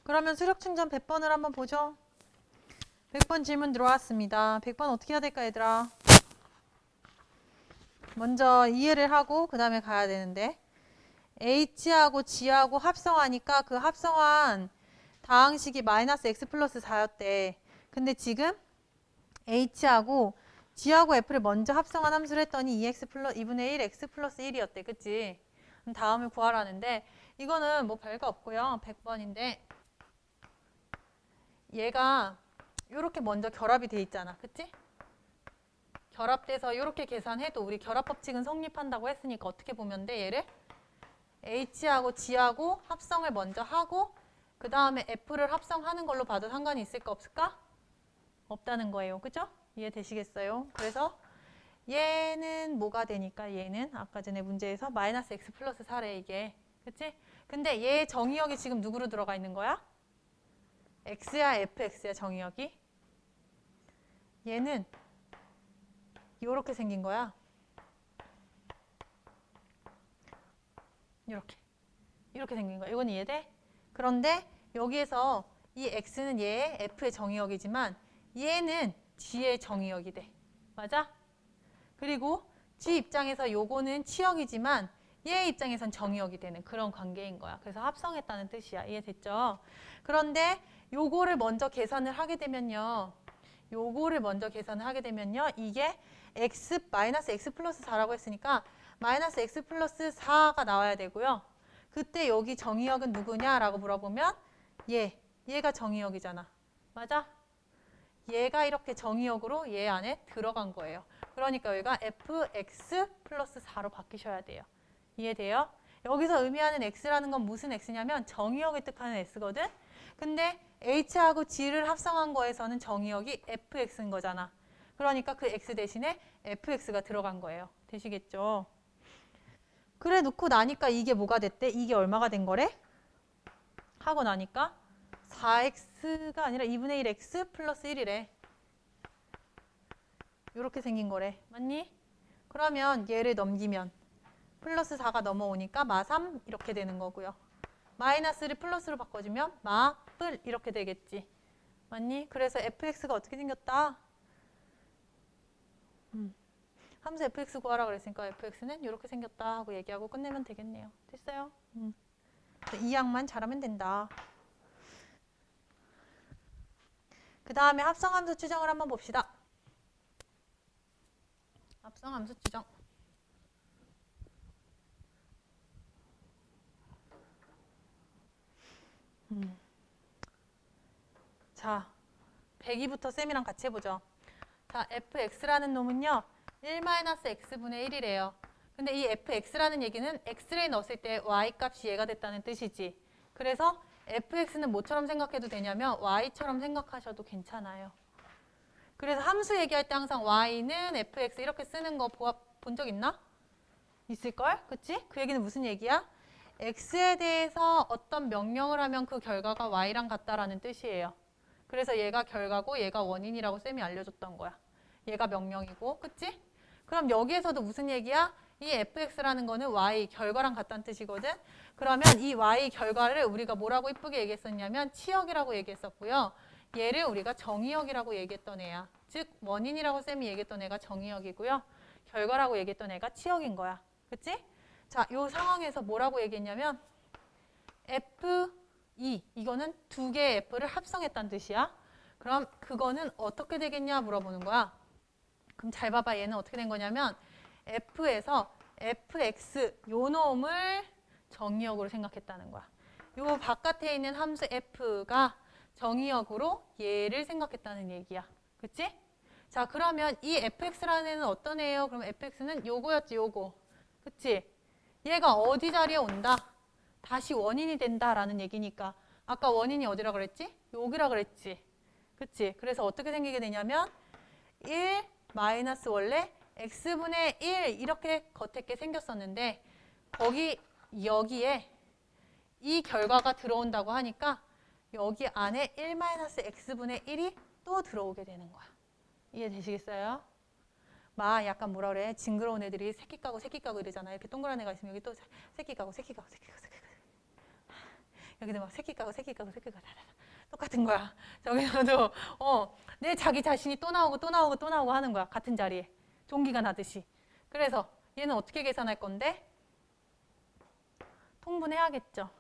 그러면 수력 충전 100번을 한번 보죠. 100번 질문 들어왔습니다. 100번 어떻게 해야 될까 얘들아? 먼저 이해를 하고 그 다음에 가야 되는데 H하고 G하고 합성하니까 그 합성한 다항식이 마이너스 X 플러스 4였대. 근데 지금 H하고 G하고 F를 먼저 합성한 함수를 했더니 2x 플러스 2분의 1 x 플러스 1이었대. 그치? 그럼 다음을 구하라는데 이거는 뭐 별거 없고요. 100번인데 얘가 이렇게 먼저 결합이 돼 있잖아. 그치? 결합돼서 이렇게 계산해도 우리 결합법칙은 성립한다고 했으니까 어떻게 보면 돼? 얘를 H하고 G하고 합성을 먼저 하고 그 다음에 F를 합성하는 걸로 봐도 상관이 있을까 없을까? 없다는 거예요. 그죠? 이해되시겠어요? 그래서 얘는 뭐가 되니까 얘는 아까 전에 문제에서 마이너스 X 플러스 4래 이게. 그치? 근데 얘 정의역이 지금 누구로 들어가 있는 거야? X야 FX야 정의역이? 얘는 이렇게 생긴 거야. 이렇게 생긴 거야. 이건 이해돼? 그런데 여기에서 이 X는 얘의 F의 정의역이지만 얘는 G의 정의역이 돼. 맞아? 그리고 G 입장에서 요거는 치역이지만 얘 입장에선 정의역이 되는 그런 관계인 거야. 그래서 합성했다는 뜻이야. 이해됐죠? 그런데 요거를 먼저 계산을 하게 되면요. 이게 마이너스 X 플러스 4라고 했으니까 마이너스 X 플러스 4가 나와야 되고요. 그때 여기 정의역은 누구냐라고 물어보면 얘가 정의역이잖아. 맞아? 얘가 이렇게 정의역으로 얘 안에 들어간 거예요. 그러니까 여기가 fx 플러스 4로 바뀌셔야 돼요. 이해돼요? 여기서 의미하는 x라는 건 무슨 x냐면 정의역을 뜻하는 x거든. 근데 h하고 g를 합성한 거에서는 정의역이 fx인 거잖아. 그러니까 그 x 대신에 fx가 들어간 거예요. 되시겠죠? 그래 놓고 나니까 이게 뭐가 됐대? 이게 얼마가 된 거래? 하고 나니까 4x가 아니라 2분의 1x 플러스 1이래. 이렇게 생긴 거래. 맞니? 그러면 얘를 넘기면 플러스 4가 넘어오니까 마3 이렇게 되는 거고요. 마이너스를 플러스로 바꿔주면 마뿔 이렇게 되겠지. 맞니? 그래서 fx가 어떻게 생겼다? 함수 fx 구하라 그랬으니까 fx는 이렇게 생겼다 하고 얘기하고 끝내면 되겠네요. 됐어요? 이 항만 잘하면 된다. 그 다음에 합성함수 추정을 한번 봅시다. 합성함수 추정. 자, 102부터 쌤이랑 같이 해보죠. 자, fx라는 놈은요. 1-x분의 1이래요. 근데 이 fx라는 얘기는 x를 넣었을 때 y값이 얘가 됐다는 뜻이지. 그래서 fx는 뭐처럼 생각해도 되냐면 y처럼 생각하셔도 괜찮아요. 그래서 함수 얘기할 때 항상 y는 fx 이렇게 쓰는 거 본 적 있나? 있을걸? 그치? 그 얘기는 무슨 얘기야? x에 대해서 어떤 명령을 하면 그 결과가 y랑 같다라는 뜻이에요. 그래서 얘가 결과고 얘가 원인이라고 쌤이 알려줬던 거야. 얘가 명령이고, 그치? 그럼 여기에서도 무슨 얘기야? 이 fx라는 거는 y, 결과랑 같다는 뜻이거든? 그러면 이 y 결과를 우리가 뭐라고 이쁘게 얘기했었냐면 치역이라고 얘기했었고요. 얘를 우리가 정의역이라고 얘기했던 애야. 즉 원인이라고 쌤이 얘기했던 애가 정의역이고요. 결과라고 얘기했던 애가 치역인 거야. 그치? 자, 요 상황에서 뭐라고 얘기했냐면 F2, 이거는 두 개의 F를 합성했다는 뜻이야. 그럼 그거는 어떻게 되겠냐 물어보는 거야. 그럼 잘 봐봐. 얘는 어떻게 된 거냐면 F에서 fx 요 놈을 정의역으로 생각했다는 거야. 요 바깥에 있는 함수 f가 정의역으로 얘를 생각했다는 얘기야. 그치? 자, 그러면 이 fx라는 애는 어떤 애예요? 그럼 fx는 요거였지, 요거. 그치? 얘가 어디 자리에 온다? 다시 원인이 된다라는 얘기니까 아까 원인이 어디라 그랬지? 여기라 그랬지. 그치? 그래서 어떻게 생기게 되냐면 1 마이너스 원래 x분의 1 이렇게 겉에 생겼었는데 여기에 이 결과가 들어온다고 하니까 여기 안에 1 마이너스 x분의 1이 또 들어오게 되는 거야. 이해되시겠어요? 약간 뭐라 그래? 징그러운 애들이 새끼 까고 이러잖아요. 이렇게 동그란 애가 있으면 여기 또 새끼 까고. 여기도 막 새끼 까고 새끼 까고 새끼 까고 똑같은 거야. 저기서도 내 자기 자신이 또 나오고 또 나오고 또 나오고 하는 거야. 같은 자리에. 종기가 나듯이. 그래서 얘는 어떻게 계산할 건데? 통분해야겠죠.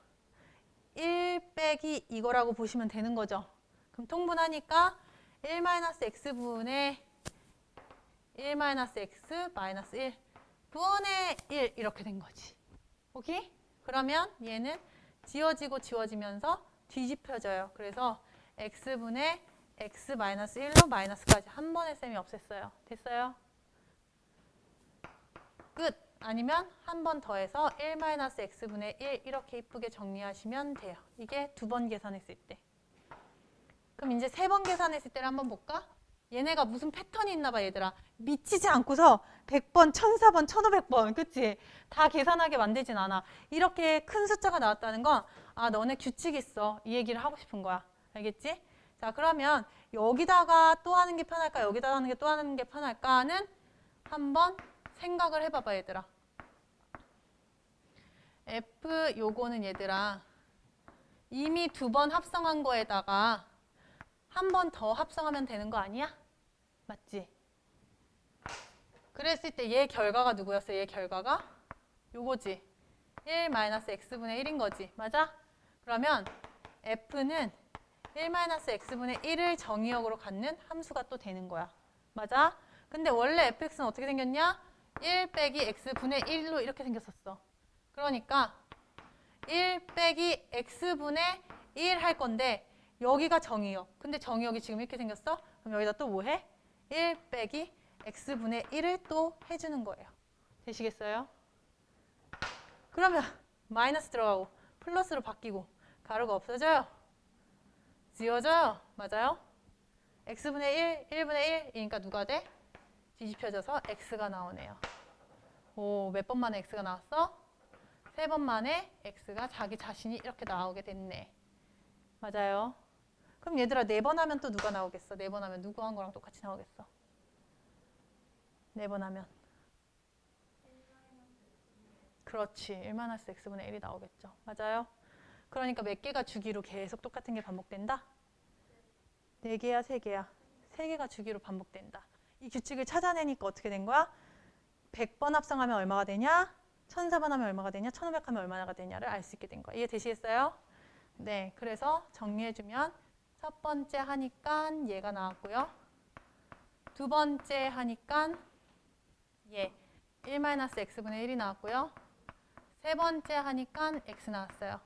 1 빼기 이거라고 보시면 되는 거죠. 그럼 통분하니까 1-x분의 1-x 마이너스 1 분의 1 이렇게 된 거지. 오케이? 그러면 얘는 지워지고 지워지면서 뒤집혀져요. 그래서 x분의 x 마이너스 1로 마이너스까지 한 번에 쌤이 없앴어요. 됐어요? 끝! 아니면 한 번 더해서 1-x분의 1 이렇게 이쁘게 정리하시면 돼요. 이게 두 번 계산했을 때. 그럼 이제 세 번 계산했을 때를 한번 볼까? 얘네가 무슨 패턴이 있나 봐, 얘들아. 미치지 않고서 100번, 1004번, 1500번, 그치? 다 계산하게 만들진 않아. 이렇게 큰 숫자가 나왔다는 건 아, 너네 규칙 있어. 이 얘기를 하고 싶은 거야. 알겠지? 자, 그러면 여기다가 또 하는 게 편할까? 여기다가 하는 게 또 하는 게 편할까는 한번 생각을 해봐봐, 얘들아. F 요거는 얘들아 이미 두 번 합성한 거에다가 한 번 더 합성하면 되는 거 아니야? 맞지? 그랬을 때 얘 결과가 누구였어? 얘 결과가 요거지. 1-x분의 1인 거지. 맞아? 그러면 F는 1-x분의 1을 정의역으로 갖는 함수가 또 되는 거야. 맞아? 근데 원래 fx는 어떻게 생겼냐? 1 빼기 x분의 1로 이렇게 생겼었어. 그러니까 1 빼기 x분의 1 할 건데 여기가 정의역. 근데 정의역이 지금 이렇게 생겼어? 그럼 여기다 또 뭐 해? 1 빼기 x분의 1을 또 해주는 거예요. 되시겠어요? 그러면 마이너스 들어가고 플러스로 바뀌고 가루가 없어져요. 지워져요. 맞아요? x분의 1, 1분의 1이니까 누가 돼? 뒤집혀져서 x가 나오네요. 오, 몇 번 만에 x가 나왔어? 3번 만에 x가 자기 자신이 이렇게 나오게 됐네. 맞아요. 그럼 얘들아 4번 하면 또 누가 나오겠어? 4번 하면 누구 한 거랑 똑같이 나오겠어? 4번 하면 그렇지. 1-x분의 1이 나오겠죠. 맞아요. 그러니까 몇 개가 주기로 계속 똑같은 게 반복된다? 4개야, 3개야? 3개가 주기로 반복된다. 이 규칙을 찾아내니까 어떻게 된 거야? 100번 합성하면 얼마가 되냐? 1004번 하면 얼마가 되냐? 1500 하면 얼마가 되냐를 알 수 있게 된 거야. 이해되시겠어요? 네, 그래서 정리해주면 첫 번째 하니까 얘가 나왔고요. 두 번째 하니까 얘 1-x분의 1이 나왔고요. 세 번째 하니까 x 나왔어요.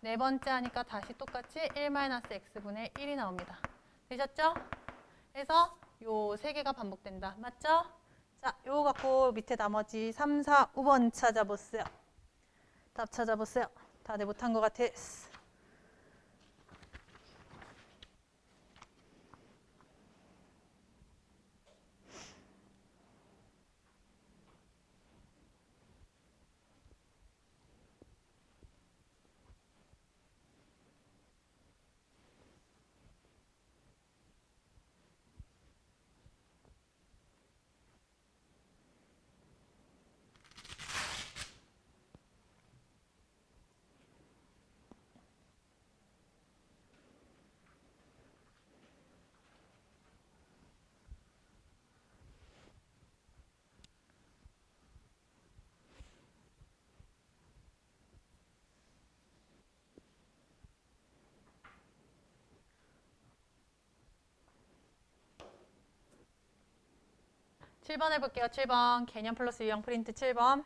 네 번째 하니까 다시 똑같이 1-x분의 1이 나옵니다. 되셨죠? 그래서 요 세 개가 반복된다. 맞죠? 자, 요거 갖고 밑에 나머지 3, 4, 5번 찾아보세요. 답 찾아보세요. 다들 못한 것 같아. 7번 해볼게요. 7번. 개념 플러스 유형 프린트 7번.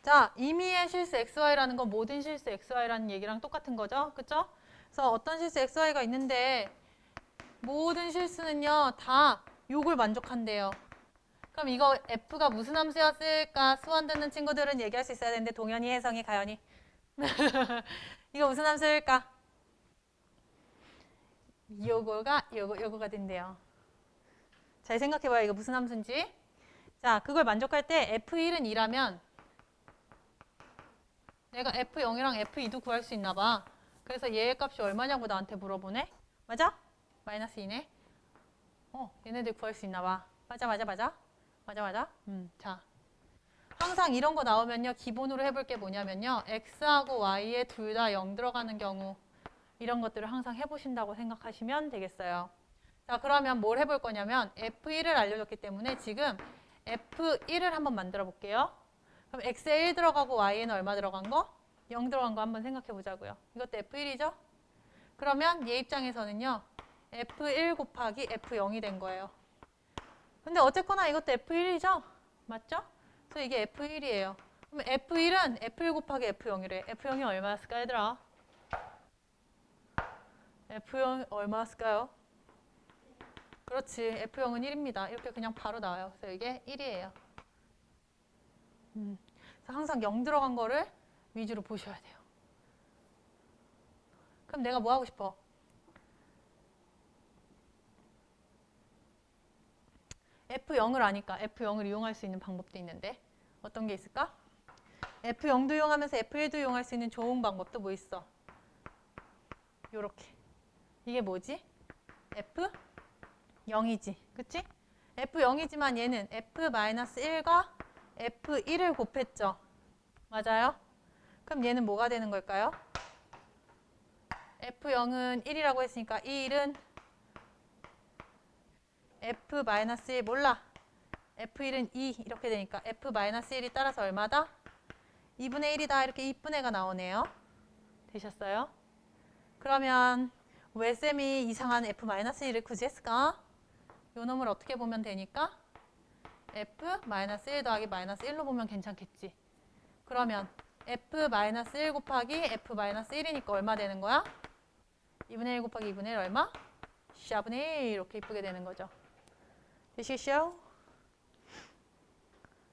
자, 임의의 실수 xy라는 건 모든 실수 xy라는 얘기랑 똑같은 거죠. 그쵸? 그래서 어떤 실수 xy가 있는데 모든 실수는요. 다 요걸 만족한대요. 그럼 이거 f가 무슨 함수였을까? 수원 듣는 친구들은 얘기할 수 있어야 되는데 동현이, 혜성이, 가연이. 이거 무슨 함수일까? 요거가 된대요. 잘 생각해봐요. 이거 무슨 함수인지. 자, 그걸 만족할 때 F1은 2라면 내가 F0이랑 F2도 구할 수 있나 봐. 그래서 얘의 값이 얼마냐고 나한테 물어보네. 맞아? 마이너스 2네. 얘네들 구할 수 있나 봐. 맞아. 자, 항상 이런 거 나오면요. 기본으로 해볼 게 뭐냐면요. x하고 y에 둘 다 0 들어가는 경우 이런 것들을 항상 해보신다고 생각하시면 되겠어요. 자, 그러면 뭘 해볼 거냐면 F1을 알려줬기 때문에 지금 F1을 한번 만들어 볼게요. 그럼 x에 1 들어가고 y에는 얼마 들어간 거? 0 들어간 거 한번 생각해 보자고요. 이것도 F1이죠? 그러면 얘 입장에서는요. F1 곱하기 F0이 된 거예요. 근데 어쨌거나 이것도 F1이죠? 맞죠? 그래서 이게 F1이에요. 그럼 F1은 F1 곱하기 F0이래. F0이 얼마였을까 얘들아? F0 얼마였을까요? 그렇지. F0은 1입니다. 이렇게 그냥 바로 나와요. 그래서 이게 1이에요. 그래서 항상 0 들어간 거를 위주로 보셔야 돼요. 그럼 내가 뭐 하고 싶어? F0을 아니까 F0을 이용할 수 있는 방법도 있는데 어떤 게 있을까? F0도 이용하면서 F1도 이용할 수 있는 좋은 방법도 뭐 있어? 요렇게. 이게 뭐지? F0이지. 그치? F0이지만 얘는 F-1과 F1을 곱했죠. 맞아요? 그럼 얘는 뭐가 되는 걸까요? F0은 1이라고 했으니까 이 1은 F-1 몰라. F1은 2 이렇게 되니까 F-1이 따라서 얼마다? 2분의 1이다. 이렇게 2분의가 나오네요. 되셨어요? 그러면 왜 쌤이 이상한 F-1을 굳이 했을까? 요 놈을 어떻게 보면 되니까 F-1 더하기 -1로 보면 괜찮겠지. 그러면 F-1 곱하기 F-1이니까 얼마 되는 거야? 2분의 1 곱하기 2분의 1 얼마? 4분의 1 이렇게 이쁘게 되는 거죠. 되시죠?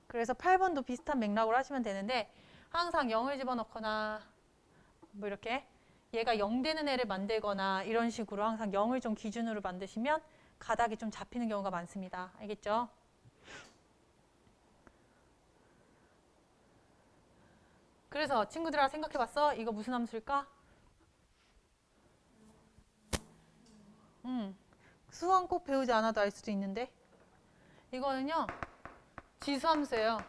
그래서 8번도 비슷한 맥락으로 하시면 되는데 항상 0을 집어넣거나 뭐 이렇게 얘가 0 되는 애를 만들거나 이런 식으로 항상 0을 좀 기준으로 만드시면 가닥이 좀 잡히는 경우가 많습니다. 알겠죠? 그래서 친구들아 생각해봤어? 이거 무슨 함수일까? 수학 꼭 배우지 않아도 알 수도 있는데 이거는요 지수함수예요.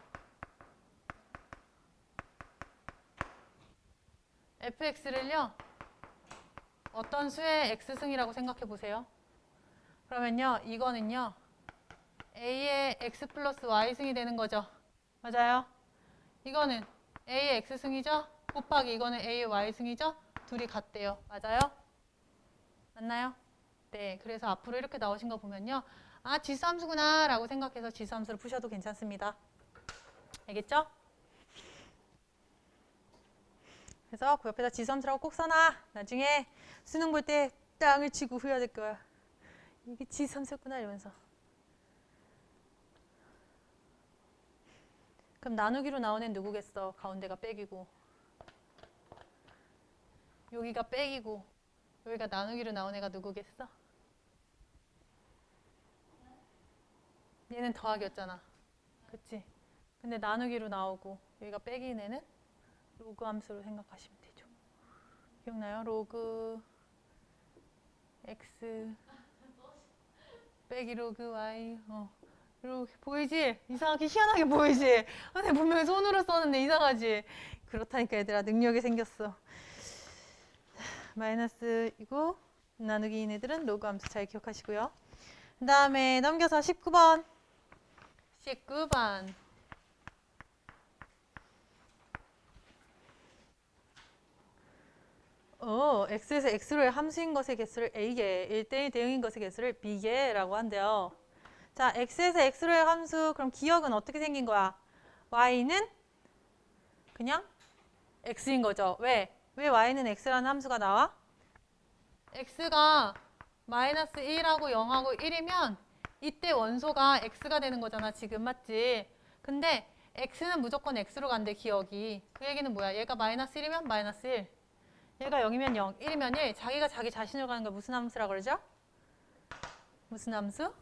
fx를요 어떤 수의 x승이라고 생각해 보세요. 그러면요 이거는요 a의 x 플러스 y승이 되는 거죠. 맞아요? 이거는 a의 x승이죠? 곱하기 이거는 a의 y승이죠? 둘이 같대요. 맞아요? 맞나요? 네, 그래서 앞으로 이렇게 나오신 거 보면요. 아, 지수함수구나 라고 생각해서 지수함수를 푸셔도 괜찮습니다. 알겠죠? 그래서 그 옆에다 지수함수라고 꼭 써놔. 나중에 수능 볼 때 땅을 치고 후회할 거야. 이게 지수함수였구나 이러면서. 그럼 나누기로 나온 애는 누구겠어? 가운데가 빼기고. 여기가 빼기고. 여기가 나누기로 나온 애가 누구겠어? 얘는 더하기였잖아. 그치? 근데 나누기로 나오고 여기가 빼기인 애는 로그 함수로 생각하시면 되죠. 기억나요? 로그 x 빼기 로그 y 이렇게 보이지? 이상하게 희한하게 보이지? 근데 분명히 손으로 썼는데 이상하지? 그렇다니까 얘들아 능력이 생겼어. 마이너스이고 나누기인 애들은 로그 함수 잘 기억하시고요. 그 다음에 넘겨서 19번. 19번. x에서 x로의 함수인 것의 개수를 a개, 1대1 대응인 것의 개수를 b개라고 한대요. 자, x에서 x로의 함수, 그럼 기억은 어떻게 생긴 거야? y는 그냥 x인 거죠. 왜? 왜 y는 x라는 함수가 나와? x가 마이너스 1하고 0하고 1이면 이때 원소가 x가 되는 거잖아. 지금 맞지? 근데 x는 무조건 x로 간대 기억이. 그 얘기는 뭐야? 얘가 마이너스 1이면 마이너스 1. 얘가 0이면 0, 1이면 1. 자기가 자기 자신을 가는 걸 무슨 함수라고 그러죠? 무슨 함수?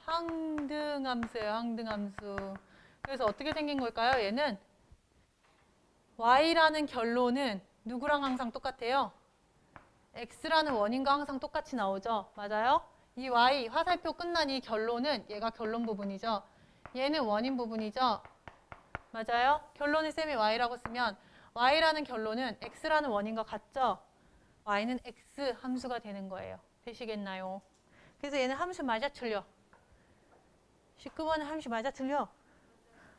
항등함수예요. 항등함수. 그래서 어떻게 생긴 걸까요? 얘는 y라는 결론은 누구랑 항상 똑같아요? x라는 원인과 항상 똑같이 나오죠. 맞아요? 이 y 화살표 끝난 이 결론은 얘가 결론 부분이죠. 얘는 원인 부분이죠. 맞아요? 결론을 쌤이 y라고 쓰면 y라는 결론은 x라는 원인과 같죠? y는 x 함수가 되는 거예요. 되시겠나요? 그래서 얘는 함수 맞아 틀려? 19번은 함수 맞아 틀려?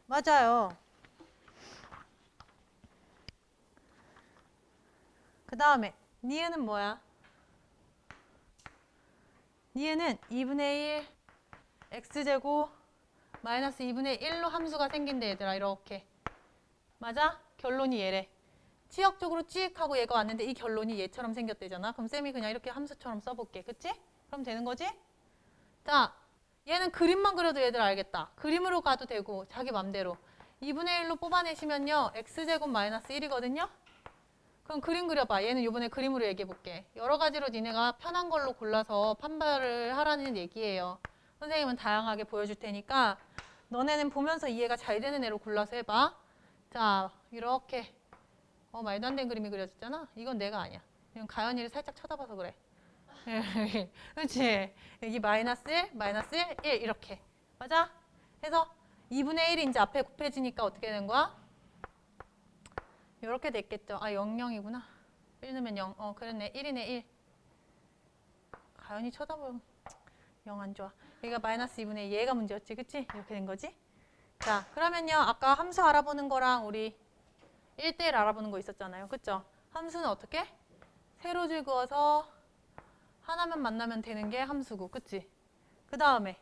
맞아요. 그 다음에 니은은 뭐야? 니은은 2분의 1 x제곱 마이너스 2분의 1로 함수가 생긴대 얘들아. 이렇게. 맞아? 결론이 얘래. 치역적으로 찍 하고 얘가 왔는데 이 결론이 얘처럼 생겼대잖아. 그럼 쌤이 그냥 이렇게 함수처럼 써볼게. 그치? 그럼 되는 거지? 자, 얘는 그림만 그려도 얘들 알겠다. 그림으로 가도 되고 자기 맘대로. 2분의 1로 뽑아내시면요. x제곱 마이너스 1이거든요. 그럼 그림 그려봐. 얘는 이번에 그림으로 얘기해볼게. 여러 가지로 니네가 편한 걸로 골라서 판별을 하라는 얘기예요. 선생님은 다양하게 보여줄 테니까 너네는 보면서 이해가 잘 되는 애로 골라서 해봐. 자, 이렇게 말도 안 되는 그림이 그려졌잖아. 이건 내가 아니야. 이건 가연이를 살짝 쳐다봐서 그래. 그렇지? 여기 마이너스 1, 마이너스 1, 1 이렇게. 맞아? 해서 2분의 1이 이제 앞에 곱해지니까 어떻게 되는 거야? 이렇게 됐겠죠. 아, 0, 0이구나. 1 넣으면 0. 그랬네. 1이네, 1. 가연이 쳐다보면 0 안 좋아. 여기가 마이너스 2분의 2. 얘가 문제였지. 그치? 이렇게 된 거지? 자, 그러면요. 아까 함수 알아보는 거랑 우리 1대1 알아보는 거 있었잖아요. 그쵸? 함수는 어떻게? 세로줄 그어서 하나만 만나면 되는 게 함수고. 그치? 그 다음에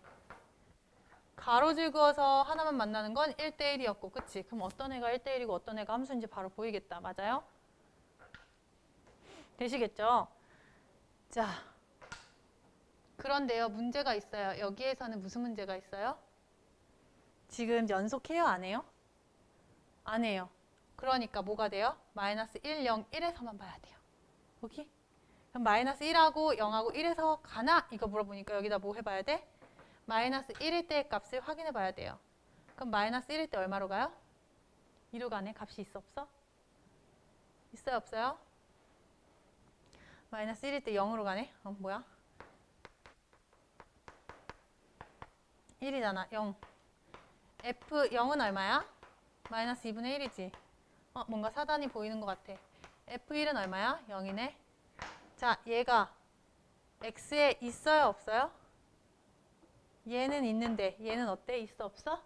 가로줄 그어서 하나만 만나는 건 1대1이었고. 그치? 그럼 어떤 애가 1대1이고 어떤 애가 함수인지 바로 보이겠다. 맞아요? 되시겠죠? 자, 그런데요. 문제가 있어요. 여기에서는 무슨 문제가 있어요? 지금 연속해요? 안 해요? 안 해요. 그러니까 뭐가 돼요? 마이너스 1, 0, 1에서만 봐야 돼요. 여기? 그럼 마이너스 1하고 0하고 1에서 가나? 이거 물어보니까 여기다 뭐 해봐야 돼? 마이너스 1일 때의 값을 확인해 봐야 돼요. 그럼 마이너스 1일 때 얼마로 가요? 2로 가네. 값이 있어 없어? 있어요 없어요? 마이너스 1일 때 0으로 가네. 뭐야? 1이잖아. 0. F 0은 얼마야? 마이너스 2분의 1이지. 뭔가 사단이 보이는 것 같아. F1은 얼마야? 0이네. 자, 얘가 X에 있어요 없어요? 얘는 있는데 얘는 어때? 있어 없어?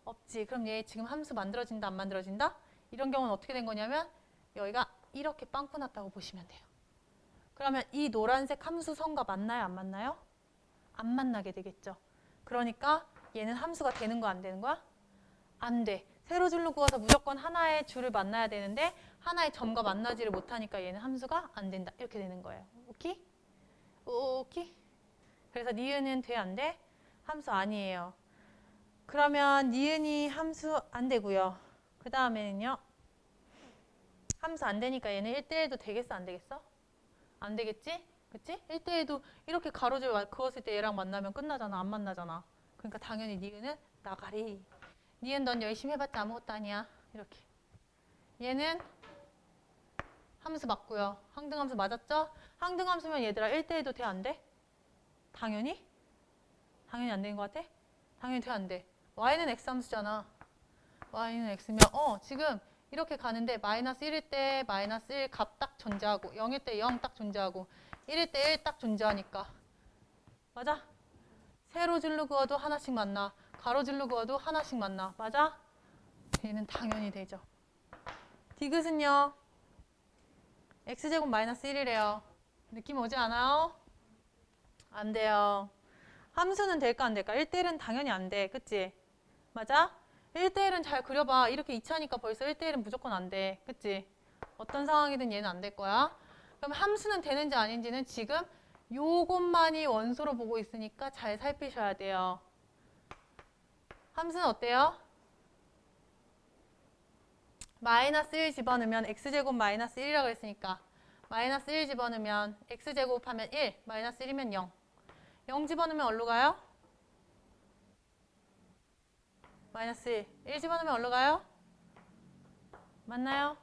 없지. 그럼 얘 지금 함수 만들어진다 안 만들어진다? 이런 경우는 어떻게 된 거냐면 여기가 이렇게 빵꾸 났다고 보시면 돼요. 그러면 이 노란색 함수선과 만나요 안 만나요? 안 만나게 되겠죠. 그러니까 얘는 함수가 되는 거 안 되는 거야? 안 돼. 세로줄로 그어서 무조건 하나의 줄을 만나야 되는데 하나의 점과 만나지를 못하니까 얘는 함수가 안 된다. 이렇게 되는 거예요. 오케이? 오케이? 그래서 니은은 돼 안 돼? 함수 아니에요. 그러면 니은이 함수 안 되고요. 그 다음에는요. 함수 안 되니까 얘는 1대1도 되겠어 안 되겠어? 안 되겠지? 그치? 1대1도 이렇게 가로줄 그었을 때 얘랑 만나면 끝나잖아. 안 만나잖아. 그러니까 당연히 니은은 나가리. 니은 넌 열심히 해봤자 아무것도 아니야. 이렇게. 얘는 함수 맞고요. 항등함수 맞았죠? 항등함수면 얘들아 1대1도 돼 안 돼? 당연히? 당연히 안 되는 것 같아? 당연히 돼 안 돼? y는 x함수잖아. y는 x면 지금 이렇게 가는데 마이너스 1일 때 마이너스 1 값 딱 존재하고 0일 때 0 딱 존재하고 1일 때 1 딱 존재하니까 맞아? 세로줄로 그어도 하나씩 만나. 가로줄로 그어도 하나씩 만나. 맞아? 얘는 당연히 되죠. 디귿은요. x제곱 마이너스 1이래요. 느낌 오지 않아요? 안 돼요. 함수는 될까 안 될까? 1대1은 당연히 안 돼. 그치? 맞아? 1대1은 잘 그려봐. 이렇게 2차니까 벌써 1대1은 무조건 안 돼. 그치? 어떤 상황이든 얘는 안 될 거야. 그럼 함수는 되는지 아닌지는 지금 요것만이 원소로 보고 있으니까 잘 살피셔야 돼요. 함수는 어때요? 마이너스 1 집어넣으면 x제곱 마이너스 1이라고 했으니까 마이너스 1 집어넣으면 x제곱 하면 1, 마이너스 1이면 0. 0 집어넣으면 어디로 가요? 마이너스 1. 1 집어넣으면 어디로 가요? 맞나요?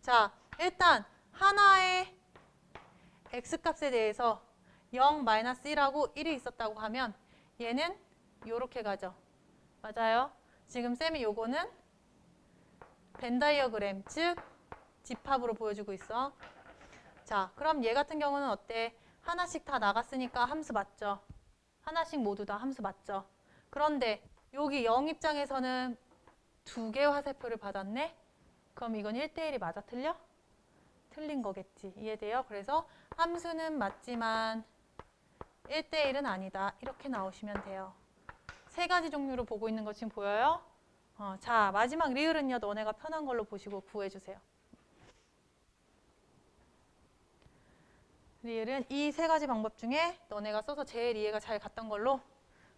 자, 일단 하나의 x값에 대해서 0, 마이너스 1하고 1이 있었다고 하면 얘는 이렇게 가죠. 맞아요. 지금 쌤이 요거는 벤 다이어그램, 즉 집합으로 보여주고 있어. 자, 그럼 얘 같은 경우는 어때? 하나씩 다 나갔으니까 함수 맞죠? 하나씩 모두 다 함수 맞죠? 그런데 여기 0 입장에서는 두 개의 화살표를 받았네? 그럼 이건 1대1이 맞아? 틀려? 틀린 거겠지. 이해돼요? 그래서 함수는 맞지만 1대1은 아니다. 이렇게 나오시면 돼요. 세 가지 종류로 보고 있는 거 지금 보여요? 자, 마지막 리을은요. 너네가 편한 걸로 보시고 구해주세요. 리을은 이 세 가지 방법 중에 너네가 써서 제일 이해가 잘 갔던 걸로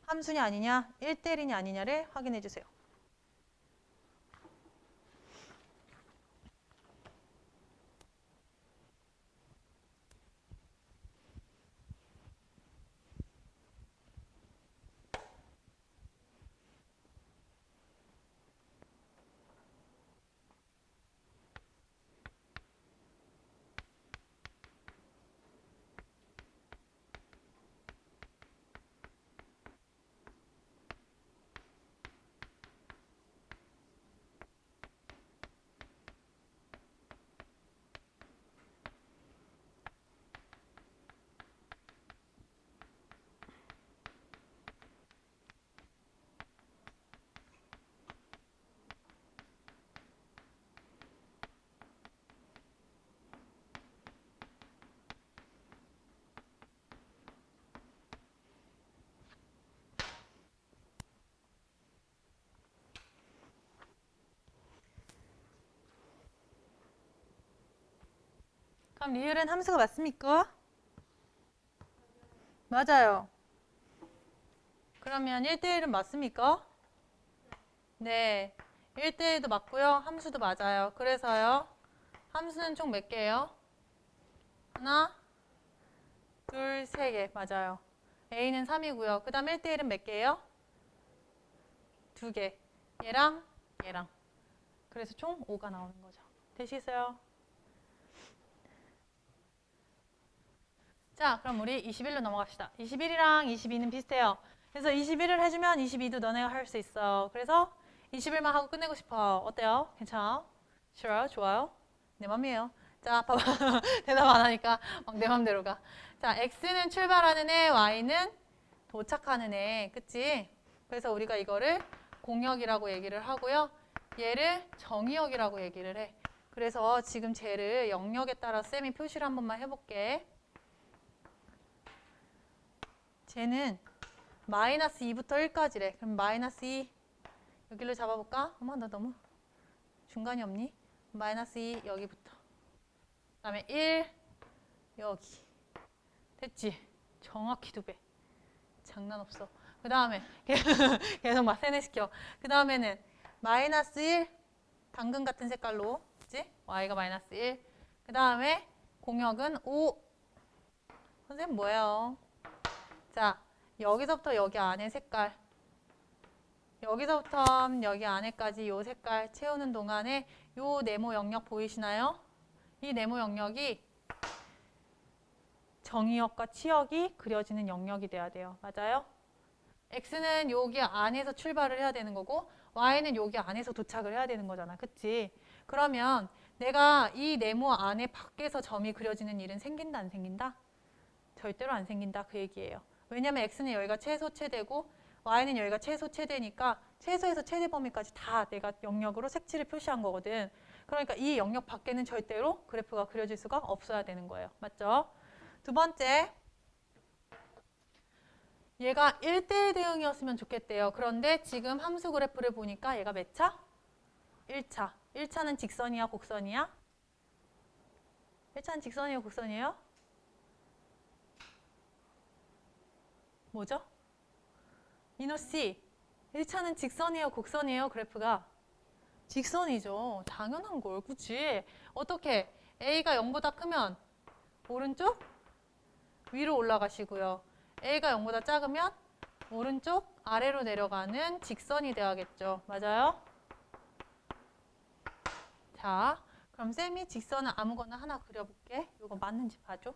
함수냐 아니냐, 1대1이냐 아니냐를 확인해 주세요. 그럼 리을은 함수가 맞습니까? 맞아요. 그러면 1대1은 맞습니까? 네. 1대1도 맞고요. 함수도 맞아요. 그래서요. 함수는 총 몇 개예요? 하나, 둘, 세 개. 맞아요. A는 3이고요. 그 다음 1대1은 몇 개예요? 두 개. 얘랑 얘랑. 그래서 총 5가 나오는 거죠. 되시겠어요? 자, 그럼 우리 21로 넘어갑시다. 21이랑 22는 비슷해요. 그래서 21을 해주면 22도 너네가 할 수 있어. 그래서 21만 하고 끝내고 싶어. 어때요? 괜찮아? 싫어요? 좋아요? 내 맘이에요. 자, 봐봐. 대답 안 하니까 막 내 맘대로 가. 자, X는 출발하는 애, Y는 도착하는 애. 그치? 그래서 우리가 이거를 공역이라고 얘기를 하고요. 얘를 정의역이라고 얘기를 해. 그래서 지금 쟤를 영역에 따라 쌤이 표시를 한 번만 해볼게. 쟤는 마이너스 2부터 1까지래. 그럼 마이너스 2 여기로 잡아볼까? 어머 나 너무 중간이 없니? 마이너스 2 여기부터. 그 다음에 1 여기. 됐지? 정확히 2배. 장난 없어. 그 다음에 계속 막 세뇌시켜. 그 다음에는 마이너스 1 당근 같은 색깔로. 그치? y가 마이너스 1. 그 다음에 공역은 5. 선생님 뭐예요? 자, 여기서부터 여기 안에 색깔. 여기서부터 여기 안에까지 요 색깔 채우는 동안에 요 네모 영역 보이시나요? 이 네모 영역이 정의역과 치역이 그려지는 영역이 돼야 돼요. 맞아요? X는 여기 안에서 출발을 해야 되는 거고 Y는 여기 안에서 도착을 해야 되는 거잖아. 그치? 그러면 내가 이 네모 안에 밖에서 점이 그려지는 일은 생긴다 안 생긴다? 절대로 안 생긴다 그 얘기예요. 왜냐면 X는 여기가 최소 최대고 Y는 여기가 최소 최대니까 최소에서 최대 범위까지 다 내가 영역으로 색칠을 표시한 거거든. 그러니까 이 영역 밖에는 절대로 그래프가 그려질 수가 없어야 되는 거예요. 맞죠? 두 번째, 얘가 1대1 대응이었으면 좋겠대요. 그런데 지금 함수 그래프를 보니까 얘가 몇 차? 1차. 1차는 직선이야, 곡선이야? 1차는 직선이에요, 곡선이에요? 뭐죠? 이노씨, 1차는 직선이에요, 곡선이에요, 그래프가? 직선이죠. 당연한 걸, 그치? 어떻게? A가 0보다 크면 오른쪽 위로 올라가시고요. A가 0보다 작으면 오른쪽 아래로 내려가는 직선이 돼야겠죠. 맞아요? 자, 그럼 쌤이 직선을 아무거나 하나 그려볼게. 이거 맞는지 봐줘.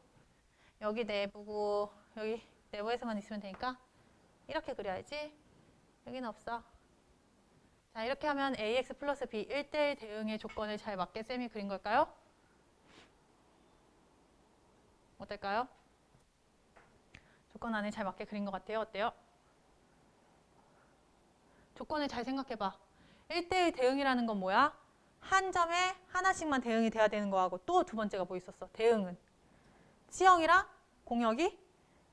여기 내부고 여기 내부에서만 있으면 되니까 이렇게 그려야지. 여기는 없어. 자, 이렇게 하면 ax 플러스 b 1대1 대응의 조건을 잘 맞게 쌤이 그린 걸까요? 어떨까요? 조건 안에 잘 맞게 그린 것 같아요. 어때요? 조건을 잘 생각해봐. 1대1 대응이라는 건 뭐야? 한 점에 하나씩만 대응이 돼야 되는 거하고 또 두 번째가 뭐 있었어? 대응은 치형이랑 공역이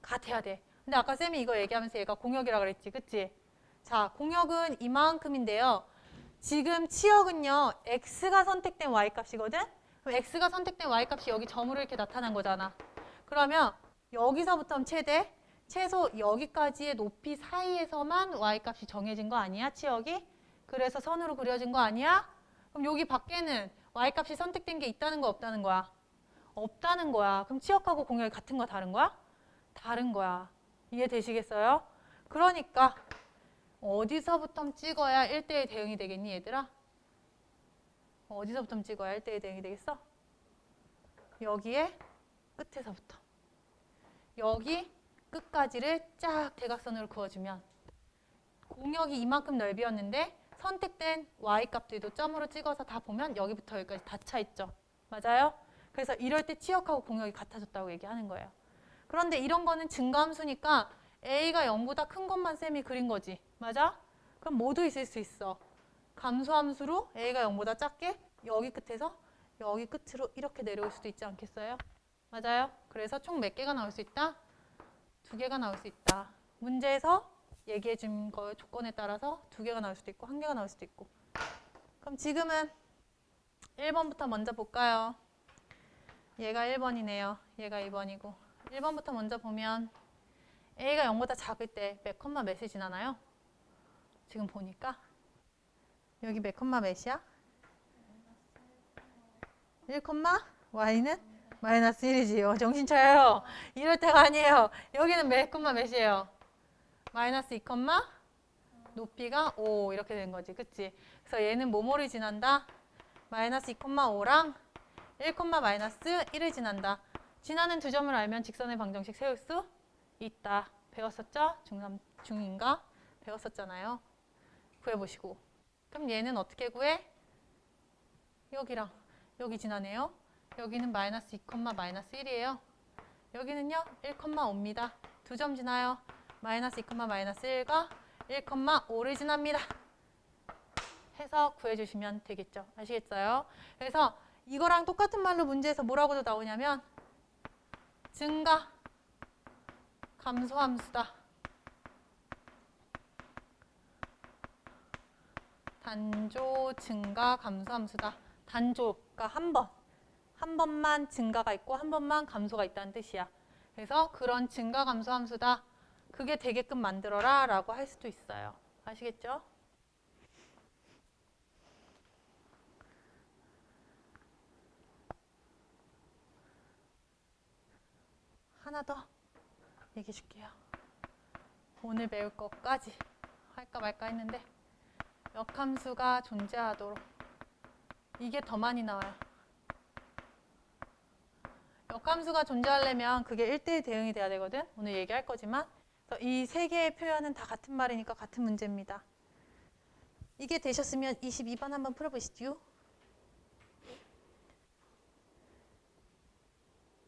같아야 돼. 근데 아까 쌤이 이거 얘기하면서 얘가 공역이라 그랬지. 그치? 자, 공역은 이만큼인데요. 지금 치역은요. x가 선택된 y값이거든? 그럼 x가 선택된 y값이 여기 점으로 이렇게 나타난 거잖아. 그러면 여기서부터 최대, 최소 여기까지의 높이 사이에서만 y값이 정해진 거 아니야? 치역이? 그래서 선으로 그려진 거 아니야? 그럼 여기 밖에는 y값이 선택된 게 있다는 거 없다는 거야? 없다는 거야. 그럼 치역하고 공역이 같은 거야? 다른 거야? 다른 거야. 이해되시겠어요? 그러니까 어디서부터 찍어야 1대1 대응이 되겠니 얘들아? 어디서부터 찍어야 1대1 대응이 되겠어? 여기에 끝에서부터. 여기 끝까지를 쫙 대각선으로 그어주면 공역이 이만큼 넓이었는데 선택된 y값들도 점으로 찍어서 다 보면 여기부터 여기까지 다 차 있죠. 맞아요? 그래서 이럴 때 치역하고 공역이 같아졌다고 얘기하는 거예요. 그런데 이런 거는 증가함수니까 a가 0보다 큰 것만 쌤이 그린 거지. 맞아? 그럼 모두 있을 수 있어. 감소함수로 a가 0보다 작게 여기 끝에서 여기 끝으로 이렇게 내려올 수도 있지 않겠어요? 맞아요? 그래서 총 몇 개가 나올 수 있다? 2개가 나올 수 있다. 문제에서 얘기해 준 거 조건에 따라서 2개가 나올 수도 있고 1개가 나올 수도 있고. 그럼 지금은 1번부터 먼저 볼까요? 얘가 1번이네요. 얘가 2번이고. 1번부터 먼저 보면 a가 0보다 작을 때 몇 컴마 몇이 지나나요? 지금 보니까 여기 몇 컴마 몇이야? 1 컴마 y는 마이너스 1이지요. 정신 차려요. 이럴 때가 아니에요. 여기는 몇 컴마 몇이에요? 마이너스 2 컴마 높이가 5 이렇게 된 거지. 그치? 그래서 얘는 뭐뭐를 지난다? 마이너스 2 컴마 5랑 1 컴마 마이너스 1을 지난다. 지나는 두 점을 알면 직선의 방정식 세울 수 있다. 배웠었죠? 중3, 중2인가? 배웠었잖아요. 구해보시고. 그럼 얘는 어떻게 구해? 여기랑 여기 지나네요. 여기는 마이너스 2, 마이너스 1이에요. 여기는요 1, 5입니다. 두 점 지나요. 마이너스 2, 마이너스 1과 1, 5를 지납니다. 해서 구해주시면 되겠죠. 아시겠어요? 그래서 이거랑 똑같은 말로 문제에서 뭐라고도 나오냐면 증가, 감소함수다. 단조, 증가, 감소함수다. 단조가 한 번만 증가가 있고 한 번만 감소가 있다는 뜻이야. 그래서 그런 증가, 감소함수다. 그게 되게끔 만들어라 라고 할 수도 있어요. 아시겠죠? 하나 더 얘기해 줄게요. 오늘 배울 것까지 할까 말까 했는데 역함수가 존재하도록 이게 더 많이 나와요. 역함수가 존재하려면 그게 1대1 대응이 돼야 되거든. 오늘 얘기할 거지만 이 세 개의 표현은 다 같은 말이니까 같은 문제입니다. 이게 되셨으면 22번 한번 풀어보시죠.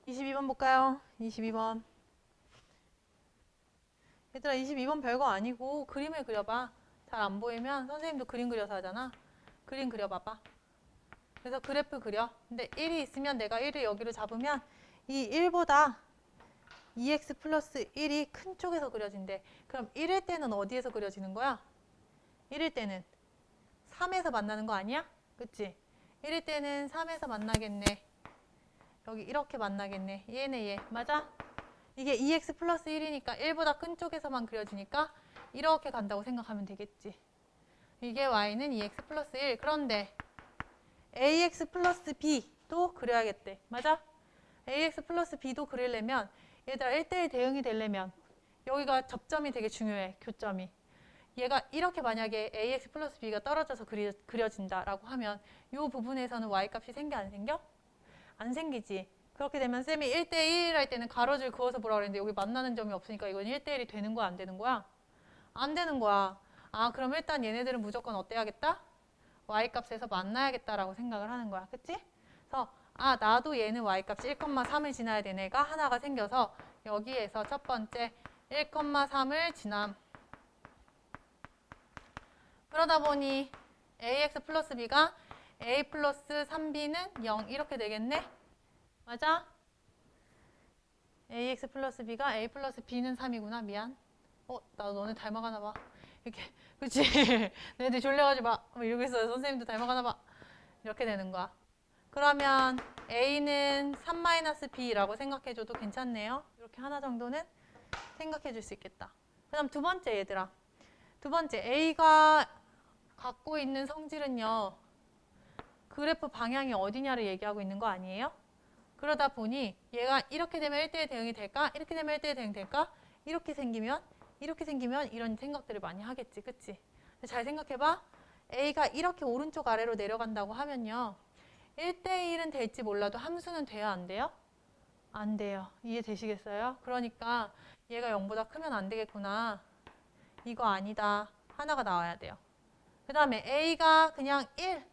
22번 볼까요? 22번. 얘들아 22번 별거 아니고 그림을 그려봐. 잘 안 보이면 선생님도 그림 그려서 하잖아. 그림 그려봐봐. 그래서 그래프 그려. 근데 1이 있으면 내가 1을 여기로 잡으면 이 1보다 2x 플러스 1이 큰 쪽에서 그려진대. 그럼 1일 때는 어디에서 그려지는 거야? 1일 때는 3에서 만나는 거 아니야? 그치? 1일 때는 3에서 만나겠네. 여기 이렇게 만나겠네. 얘네 얘. 맞아? 이게 2x 플러스 1이니까 1보다 큰 쪽에서만 그려지니까 이렇게 간다고 생각하면 되겠지. 이게 y는 2x 플러스 1. 그런데 ax 플러스 b도 그려야겠대. 맞아? ax 플러스 b도 그리려면 얘들아 1대1 대응이 되려면 여기가 접점이 되게 중요해. 교점이. 얘가 이렇게 만약에 ax 플러스 b가 떨어져서 그려진다라고 하면 이 부분에서는 y값이 생겨 안 생겨? 안 생기지. 그렇게 되면 쌤이 1대1 할 때는 가로줄 그어서 보라고 그랬는데 여기 만나는 점이 없으니까 이건 1대1이 되는 거야 안 되는 거야? 안 되는 거야. 아, 그럼 일단 얘네들은 무조건 어때야겠다? y값에서 만나야겠다라고 생각을 하는 거야. 그치? 그래서 아, 나도 얘는 y값이 1,3을 지나야 되는 애가 하나가 생겨서 여기에서 첫 번째 1,3을 지남. 그러다 보니 ax 플러스 b가 a 플러스 3b는 0 이렇게 되겠네? 맞아? ax 플러스 b가 a 플러스 b는 3이구나. 미안. 나 너네 닮아가나 봐. 이렇게. 그치? 너네들 졸려가지고 막 이러고 있어요. 선생님도 닮아가나 봐. 이렇게 되는 거야. 그러면 a는 3-b라고 생각해줘도 괜찮네요. 이렇게 하나 정도는 생각해 줄 수 있겠다. 그 다음 두 번째 얘들아. 두 번째 a가 갖고 있는 성질은요. 그래프 방향이 어디냐를 얘기하고 있는 거 아니에요? 그러다 보니 얘가 이렇게 되면 1대1 대응이 될까? 이렇게 되면 1대1 대응 될까? 이렇게 생기면 이런 생각들을 많이 하겠지. 그치? 잘 생각해봐. a가 이렇게 오른쪽 아래로 내려간다고 하면요. 1대1은 될지 몰라도 함수는 돼요? 안 돼요? 안 돼요. 이해되시겠어요? 그러니까 얘가 0보다 크면 안 되겠구나. 이거 아니다. 하나가 나와야 돼요. 그 다음에 a가 그냥 1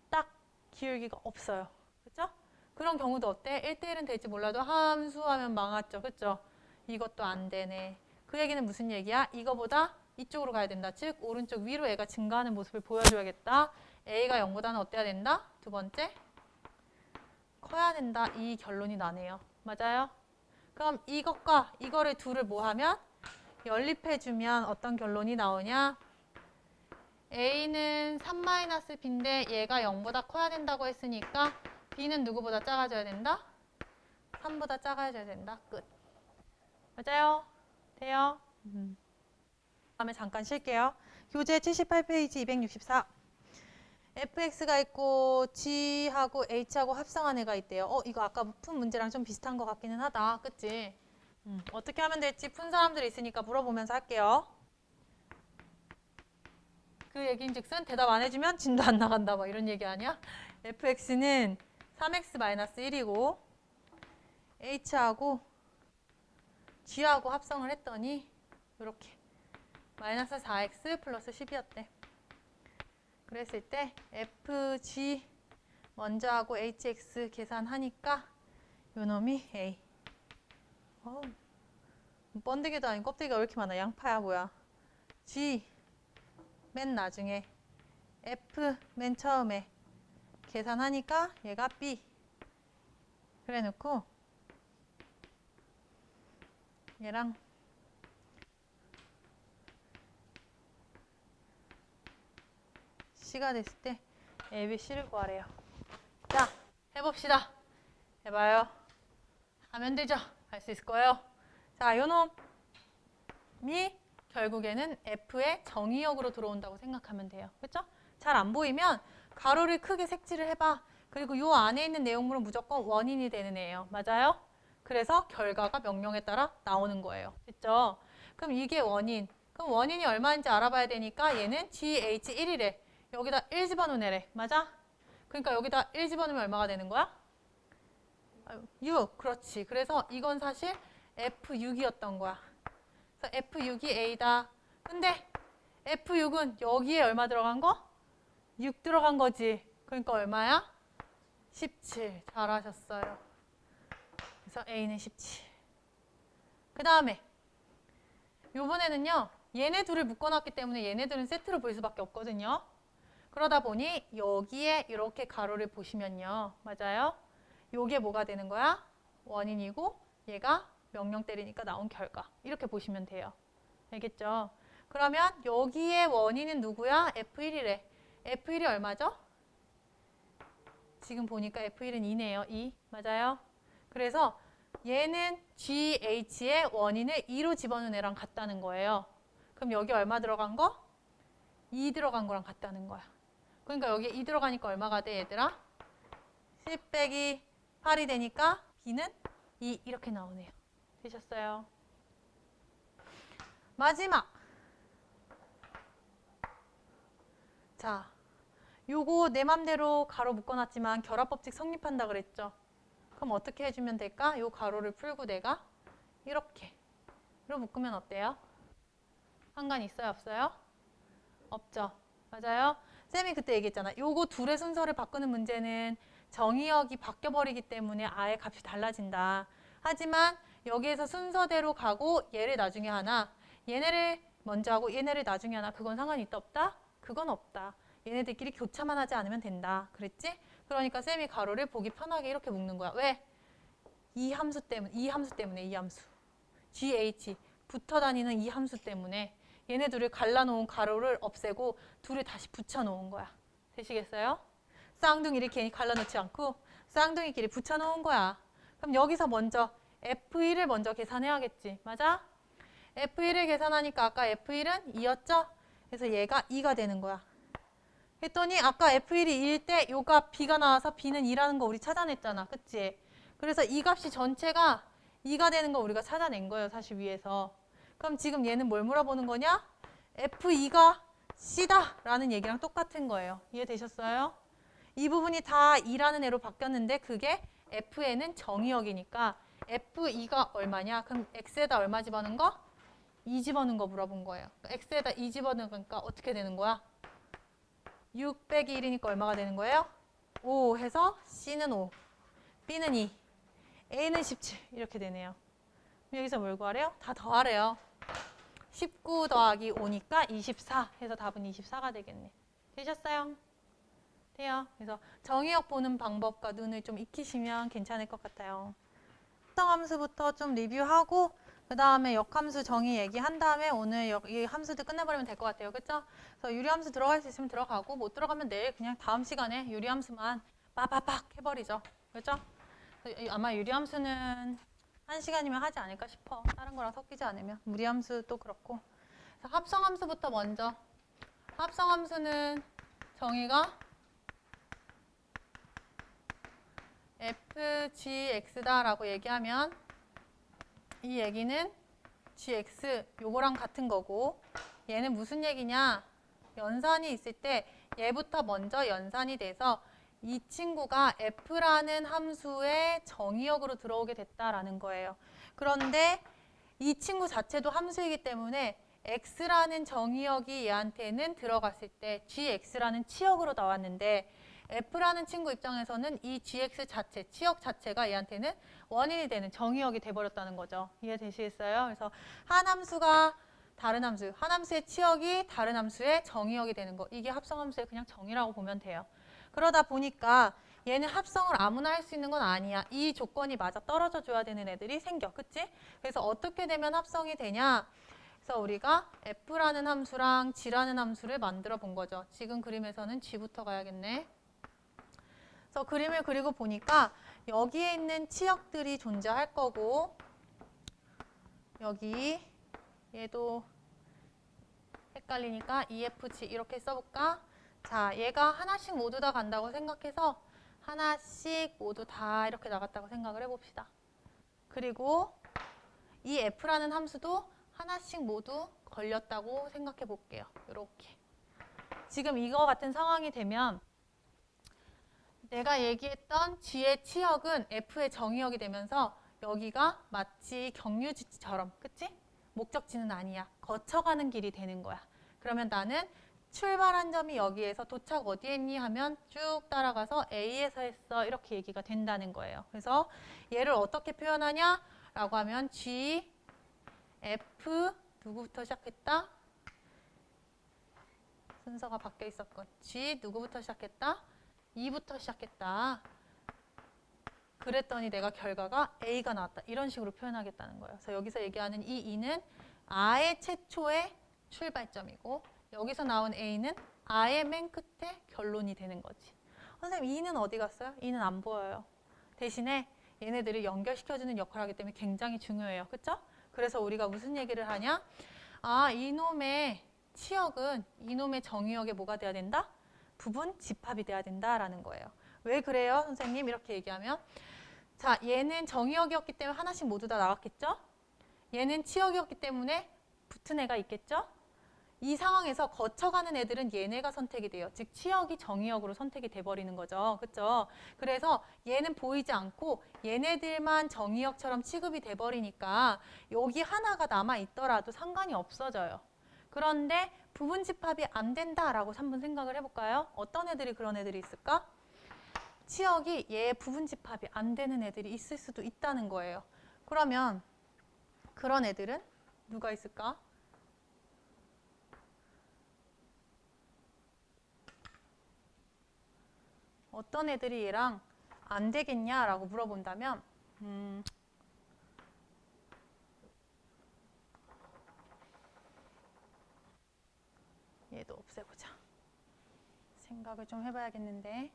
딱 기울기가 없어요. 그렇죠? 그런 경우도 어때? 1대1은 될지 몰라도 함수하면 망했죠. 그렇죠? 이것도 안 되네. 그 얘기는 무슨 얘기야? 이거보다 이쪽으로 가야 된다. 즉 오른쪽 위로 애가 증가하는 모습을 보여줘야겠다. a가 0보다는 어때야 된다? 두 번째 커야 된다. 이 결론이 나네요. 맞아요? 그럼 이것과 이거를 둘을 뭐 하면? 연립해주면 어떤 결론이 나오냐? a는 3-b인데 얘가 0보다 커야 된다고 했으니까 b는 누구보다 작아져야 된다? 3보다 작아져야 된다. 끝. 맞아요? 돼요? 다음에 잠깐 쉴게요. 교재 78페이지 264. fx가 있고 g하고 h하고 합성한 애가 있대요. 이거 아까 푼 문제랑 좀 비슷한 것 같기는 하다. 그치? 어떻게 하면 될지 푼 사람들이 있으니까 물어보면서 할게요. 그 얘기인즉슨 대답 안 해주면 진도 안 나간다. 막 이런 얘기 아니야? fx는 3x-1이고 h하고 g하고 합성을 했더니 이렇게 마이너스 4x 플러스 10이었대. 그랬을 때 fg 먼저 하고 hx 계산하니까 요 놈이 a. 번데기도 아니고 껍데기가 왜 이렇게 많아? 양파야 뭐야? g 맨 나중에 f 맨 처음에 계산하니까 얘가 b. 그래 놓고 얘랑 c가 됐을 때 a, b, c를 구하래요. 자, 해봅시다. 해봐요. 하면 되죠. 할 수 있을 거예요. 자, 요 놈이 결국에는 f의 정의역으로 들어온다고 생각하면 돼요. 그렇죠? 잘 안 보이면 가로를 크게 색칠을 해봐. 그리고 요 안에 있는 내용물은 무조건 원인이 되는 애예요. 맞아요? 그래서 결과가 명령에 따라 나오는 거예요. 됐죠? 그럼 이게 원인. 그럼 원인이 얼마인지 알아봐야 되니까 얘는 GH1이래. 여기다 1 집어넣으래. 맞아? 그러니까 여기다 1 집어넣으면 얼마가 되는 거야? 6. 그렇지. 그래서 이건 사실 F6이었던 거야. 그래서 F6이 A다. 근데 F6은 여기에 얼마 들어간 거? 6 들어간 거지. 그러니까 얼마야? 17. 잘하셨어요. 그래서 A는 17. 그 다음에 요번에는요. 얘네 둘을 묶어놨기 때문에 얘네들은 세트로 볼 수밖에 없거든요. 그러다 보니 여기에 이렇게 가로를 보시면요. 맞아요? 요게 뭐가 되는 거야? 원인이고 얘가 명령 때리니까 나온 결과. 이렇게 보시면 돼요. 알겠죠? 그러면 여기에 원인은 누구야? F1이래. F1이 얼마죠? 지금 보니까 F1은 2네요. 2. 맞아요? 그래서 얘는 GH의 원인을 2로 집어넣은 애랑 같다는 거예요. 그럼 여기 얼마 들어간 거? 2 들어간 거랑 같다는 거야. 그러니까 여기에 2 들어가니까 얼마가 돼, 얘들아? 10 빼기 8이 되니까 B는 2 이렇게 나오네요. 되셨어요? 마지막. 자, 요거 내 맘대로 가로 묶어놨지만 결합법칙 성립한다 그랬죠? 그럼 어떻게 해주면 될까? 요 가로를 풀고 내가 이렇게 로 묶으면 어때요? 상관 있어요, 없어요? 없죠. 맞아요? 쌤이 그때 얘기했잖아. 요거 둘의 순서를 바꾸는 문제는 정의역이 바뀌어버리기 때문에 아예 값이 달라진다. 하지만 여기에서 순서대로 가고 얘를 나중에 하나, 얘네를 먼저 하고 얘네를 나중에 하나, 그건 상관이 있다 없다? 그건 없다. 얘네들끼리 교차만 하지 않으면 된다. 그랬지? 그러니까 쌤이 가로를 보기 편하게 이렇게 묶는 거야. 왜? 이 함수 때문에, 이 함수. GH, 붙어 다니는 이 함수 때문에 얘네 둘을 갈라놓은 가로를 없애고 둘을 다시 붙여놓은 거야. 되시겠어요? 쌍둥이를 괜히 갈라놓지 않고 쌍둥이끼리 붙여놓은 거야. 그럼 여기서 먼저 F1을 먼저 계산해야겠지. 맞아? F1을 계산하니까 아까 F1은 2였죠? 그래서 얘가 2가 되는 거야. 했더니 아까 F1이 2일 때 요가 B가 나와서 B는 2라는 거 우리 찾아냈잖아. 그치? 그래서 이 값이 전체가 2가 되는 거 우리가 찾아낸 거예요. 사실 위에서. 그럼 지금 얘는 뭘 물어보는 거냐? F2가 C다 라는 얘기랑 똑같은 거예요. 이해되셨어요? 이 부분이 다 2라는 애로 바뀌었는데 그게 F에는 정의역이니까 F2가 얼마냐? 그럼 X에다 얼마 집어넣은 거? 2 집어넣은 거 물어본 거예요. X에다 2 집어넣으니까 어떻게 되는 거야? 6 빼기 1이니까 얼마가 되는 거예요? 5 해서 C는 5, B는 2, A는 17 이렇게 되네요. 여기서 뭘 구하래요? 다 더하래요. 19 더하기 5니까 24 해서 답은 24가 되겠네. 되셨어요? 돼요. 그래서 정의역 보는 방법과 눈을 좀 익히시면 괜찮을 것 같아요. 합성함수부터 좀 리뷰하고 그 다음에 역함수 정의 얘기한 다음에 오늘 이 함수도 끝내버리면 될 것 같아요. 그렇죠? 그래서 유리함수 들어갈 수 있으면 들어가고 못 들어가면 내일 그냥 다음 시간에 유리함수만 빠바박 해버리죠. 그렇죠? 아마 유리함수는 1시간이면 하지 않을까 싶어. 다른 거랑 섞이지 않으면. 무리함수도 그렇고. 그래서 합성함수부터 먼저. 합성함수는 정의가 fgx다라고 얘기하면 이 얘기는 gx 요거랑 같은 거고 얘는 무슨 얘기냐? 연산이 있을 때 얘부터 먼저 연산이 돼서 이 친구가 f라는 함수의 정의역으로 들어오게 됐다라는 거예요. 그런데 이 친구 자체도 함수이기 때문에 x라는 정의역이 얘한테는 들어갔을 때 gx라는 치역으로 나왔는데 f라는 친구 입장에서는 이 gx 자체, 치역 자체가 얘한테는 원인이 되는 정의역이 돼버렸다는 거죠. 이해되시겠어요? 그래서 한 함수가 다른 함수, 한 함수의 치역이 다른 함수의 정의역이 되는 거. 이게 합성함수의 그냥 정의라고 보면 돼요. 그러다 보니까 얘는 합성을 아무나 할 수 있는 건 아니야. 이 조건이 맞아 떨어져 줘야 되는 애들이 생겨. 그치? 그래서 어떻게 되면 합성이 되냐? 그래서 우리가 f라는 함수랑 g라는 함수를 만들어 본 거죠. 지금 그림에서는 g부터 가야겠네. 그래서 그림을 그리고 보니까 여기에 있는 치역들이 존재할 거고 여기 얘도 헷갈리니까 EFG 이렇게 써볼까? 자, 얘가 하나씩 모두 다 간다고 생각해서 하나씩 모두 다 이렇게 나갔다고 생각을 해봅시다. 그리고 이 F라는 함수도 하나씩 모두 걸렸다고 생각해 볼게요. 이렇게. 지금 이거 같은 상황이 되면 내가 얘기했던 G의 치역은 F의 정의역이 되면서 여기가 마치 경유지처럼, 그치? 목적지는 아니야. 거쳐가는 길이 되는 거야. 그러면 나는 출발한 점이 여기에서 도착 어디에 했니 하면 쭉 따라가서 A에서 했어. 이렇게 얘기가 된다는 거예요. 그래서 얘를 어떻게 표현하냐? 라고 하면 G, F, 누구부터 시작했다? 순서가 바뀌어 있었건. G, 누구부터 시작했다? E부터 시작했다. 그랬더니 내가 결과가 A가 나왔다. 이런 식으로 표현하겠다는 거예요. 그래서 여기서 얘기하는 이 E는 R의 최초의 출발점이고 여기서 나온 A는 R의 맨 끝에 결론이 되는 거지. 선생님, E는 어디 갔어요? E는 안 보여요. 대신에 얘네들을 연결시켜주는 역할을 하기 때문에 굉장히 중요해요. 그쵸? 그래서 우리가 무슨 얘기를 하냐? 아, 이놈의 치역은 이놈의 정의역에 뭐가 돼야 된다? 부분 집합이 돼야 된다라는 거예요. 왜 그래요, 선생님? 이렇게 얘기하면 자, 얘는 정의역이었기 때문에 하나씩 모두 다 나왔겠죠? 얘는 치역이었기 때문에 붙은 애가 있겠죠? 이 상황에서 거쳐가는 애들은 얘네가 선택이 돼요. 즉 치역이 정의역으로 선택이 돼버리는 거죠. 그렇죠? 그래서 얘는 보이지 않고 얘네들만 정의역처럼 취급이 돼버리니까 여기 하나가 남아있더라도 상관이 없어져요. 그런데 부분 집합이 안 된다라고 한번 생각을 해볼까요? 어떤 애들이 그런 애들이 있을까? 치역이 얘의 부분 집합이 안 되는 애들이 있을 수도 있다는 거예요. 그러면 그런 애들은 누가 있을까? 어떤 애들이 얘랑 안 되겠냐라고 물어본다면 얘도 없애보자. 생각을 좀 해봐야겠는데.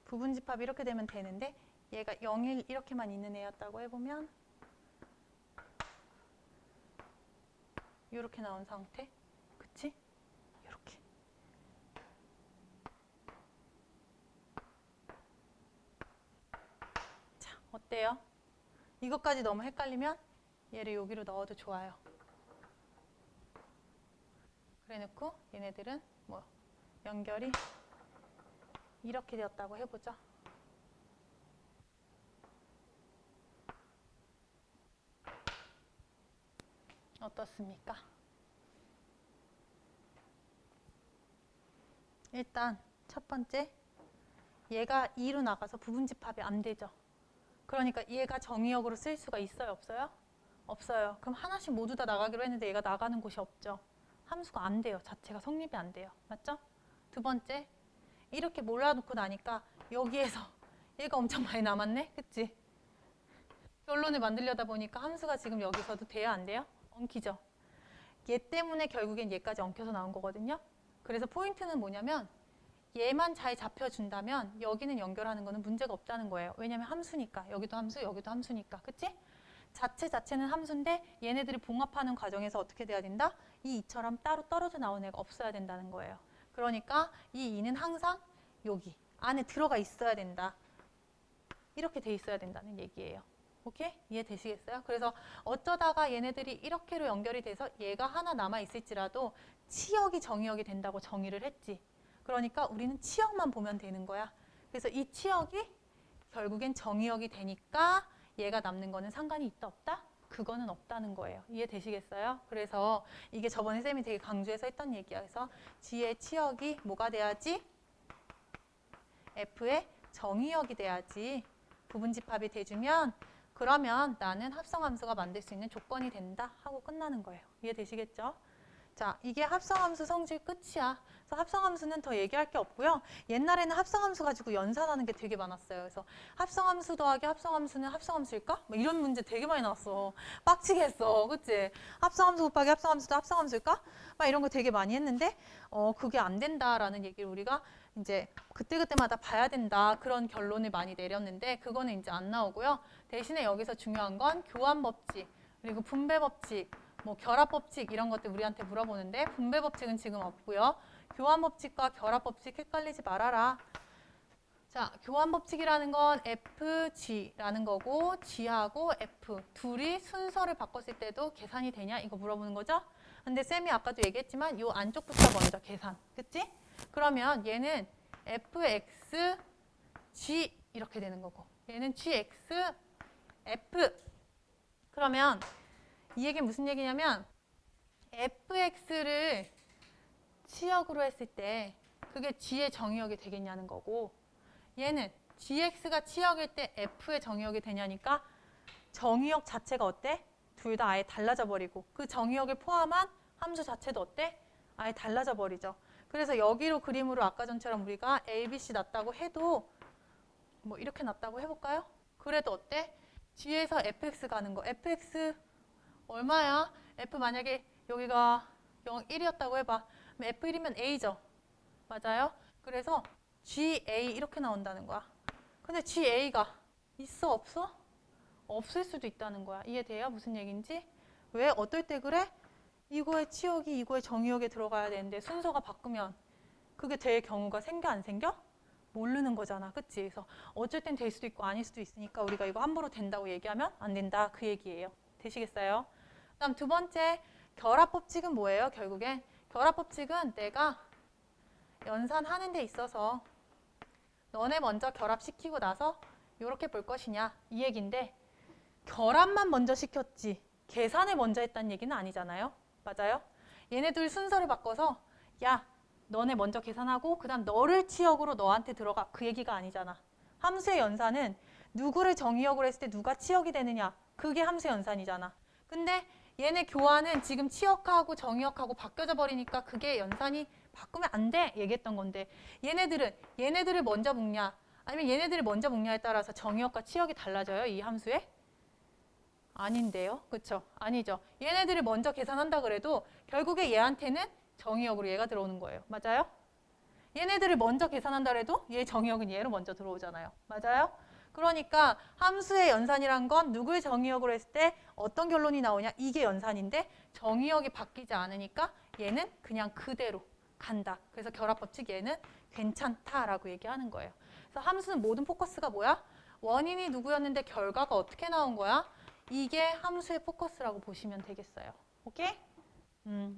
부분 집합이 이렇게 되면 되는데 얘가 0, 1 이렇게만 있는 애였다고 해보면 이렇게 나온 상태. 그치? 이렇게. 자, 어때요? 이것까지 너무 헷갈리면 얘를 여기로 넣어도 좋아요. 그래 놓고 얘네들은 뭐 연결이 이렇게 되었다고 해보죠. 어떻습니까? 일단 첫 번째, 얘가 2로 나가서 부분 집합이 안 되죠. 그러니까 얘가 정의역으로 쓸 수가 있어요? 없어요? 없어요. 그럼 하나씩 모두 다 나가기로 했는데 얘가 나가는 곳이 없죠. 함수가 안 돼요. 자체가 성립이 안 돼요. 맞죠? 두 번째, 이렇게 몰라놓고 나니까 여기에서 얘가 엄청 많이 남았네? 그치? 결론을 만들려다 보니까 함수가 지금 여기서도 돼요? 안 돼요? 엉키죠? 얘 때문에 결국엔 얘까지 엉켜서 나온 거거든요. 그래서 포인트는 뭐냐면 얘만 잘 잡혀준다면 여기는 연결하는 거는 문제가 없다는 거예요. 왜냐면 함수니까. 여기도 함수, 여기도 함수니까. 그치? 자체는 함수인데 얘네들이 봉합하는 과정에서 어떻게 돼야 된다? 이 2처럼 따로 떨어져 나온 애가 없어야 된다는 거예요. 그러니까 이 2는 항상 여기 안에 들어가 있어야 된다. 이렇게 돼 있어야 된다는 얘기예요. 오케이? 이해되시겠어요? 그래서 어쩌다가 얘네들이 이렇게로 연결이 돼서 얘가 하나 남아있을지라도 치역이 정의역이 된다고 정의를 했지. 그러니까 우리는 치역만 보면 되는 거야. 그래서 이 치역이 결국엔 정의역이 되니까 얘가 남는 거는 상관이 있다 없다? 그거는 없다는 거예요. 이해되시겠어요? 그래서 이게 저번에 쌤이 되게 강조해서 했던 얘기야. 그래서 G의 치역이 뭐가 돼야지? F의 정의역이 돼야지. 부분 집합이 돼주면 그러면 나는 합성함수가 만들 수 있는 조건이 된다 하고 끝나는 거예요. 이해되시겠죠? 자, 이게 합성함수 성질 끝이야. 그래서 합성함수는 더 얘기할 게 없고요. 옛날에는 합성함수 가지고 연산하는 게 되게 많았어요. 그래서 합성함수 더하기 합성함수는 합성함수일까? 뭐 이런 문제 되게 많이 나왔어. 빡치게 했어. 그치? 합성함수 곱하기 합성함수도 합성함수일까? 막 이런 거 되게 많이 했는데 그게 안 된다라는 얘기를 우리가 이제 그때그때마다 봐야 된다. 그런 결론을 많이 내렸는데 그거는 이제 안 나오고요. 대신에 여기서 중요한 건 교환 법칙, 그리고 분배 법칙, 뭐 결합 법칙 이런 것들 우리한테 물어보는데 분배 법칙은 지금 없고요. 교환 법칙과 결합 법칙 헷갈리지 말아라. 자, 교환 법칙이라는 건 FG라는 거고 G하고 F 둘이 순서를 바꿨을 때도 계산이 되냐 이거 물어보는 거죠. 근데 쌤이 아까도 얘기했지만 이 안쪽부터 먼저 계산. 그치? 그러면 얘는 FX G 이렇게 되는 거고 얘는 GX F. 그러면 이 얘기는 무슨 얘기냐면 fx를 치역으로 했을 때 그게 g의 정의역이 되겠냐는 거고 얘는 gx가 치역일 때 f의 정의역이 되냐니까 정의역 자체가 어때? 둘 다 아예 달라져 버리고 그 정의역을 포함한 함수 자체도 어때? 아예 달라져 버리죠. 그래서 여기로 그림으로 아까 전처럼 우리가 a, b, c 났다고 해도 뭐 이렇게 났다고 해볼까요? 그래도 어때? g에서 fx 가는 거 fx 얼마야? F 만약에 여기가 0, 1이었다고 해봐. 그럼 F1이면 A죠. 맞아요? 그래서 GA 이렇게 나온다는 거야. 근데 GA가 있어? 없어? 없을 수도 있다는 거야. 이해돼요? 무슨 얘기인지? 왜? 어떨 때 그래? 이거의 치역이 이거의 정의역에 들어가야 되는데 순서가 바꾸면 그게 될 경우가 생겨 안 생겨? 모르는 거잖아. 그치? 그래서 어쩔 땐 될 수도 있고 아닐 수도 있으니까 우리가 이거 함부로 된다고 얘기하면 안 된다. 그 얘기예요. 되시겠어요? 그다음 두 번째, 결합법칙은 뭐예요? 결국엔 결합법칙은 내가 연산하는 데 있어서 너네 먼저 결합시키고 나서 이렇게 볼 것이냐 이 얘기인데 결합만 먼저 시켰지 계산을 먼저 했다는 얘기는 아니잖아요. 맞아요? 얘네들 순서를 바꿔서 야 너네 먼저 계산하고 그 다음 너를 치역으로 너한테 들어가 그 얘기가 아니잖아. 함수의 연산은 누구를 정의역으로 했을 때 누가 치역이 되느냐 그게 함수의 연산이잖아. 근데 얘네 교환은 지금 치역하고 정의역하고 바뀌어져 버리니까 그게 연산이 바꾸면 안 돼 얘기했던 건데 얘네들을 먼저 묶냐 아니면 얘네들을 먼저 묶냐에 따라서 정의역과 치역이 달라져요 이 함수에? 아닌데요. 그쵸? 아니죠. 얘네들을 먼저 계산한다 그래도 결국에 얘한테는 정의역으로 얘가 들어오는 거예요. 맞아요? 얘네들을 먼저 계산한다 그래도 얘 정의역은 얘로 먼저 들어오잖아요. 맞아요? 그러니까 함수의 연산이란 건 누굴 정의역으로 했을 때 어떤 결론이 나오냐 이게 연산인데 정의역이 바뀌지 않으니까 얘는 그냥 그대로 간다. 그래서 결합법칙 얘는 괜찮다라고 얘기하는 거예요. 그래서 함수는 모든 포커스가 뭐야? 원인이 누구였는데 결과가 어떻게 나온 거야? 이게 함수의 포커스라고 보시면 되겠어요. 오케이?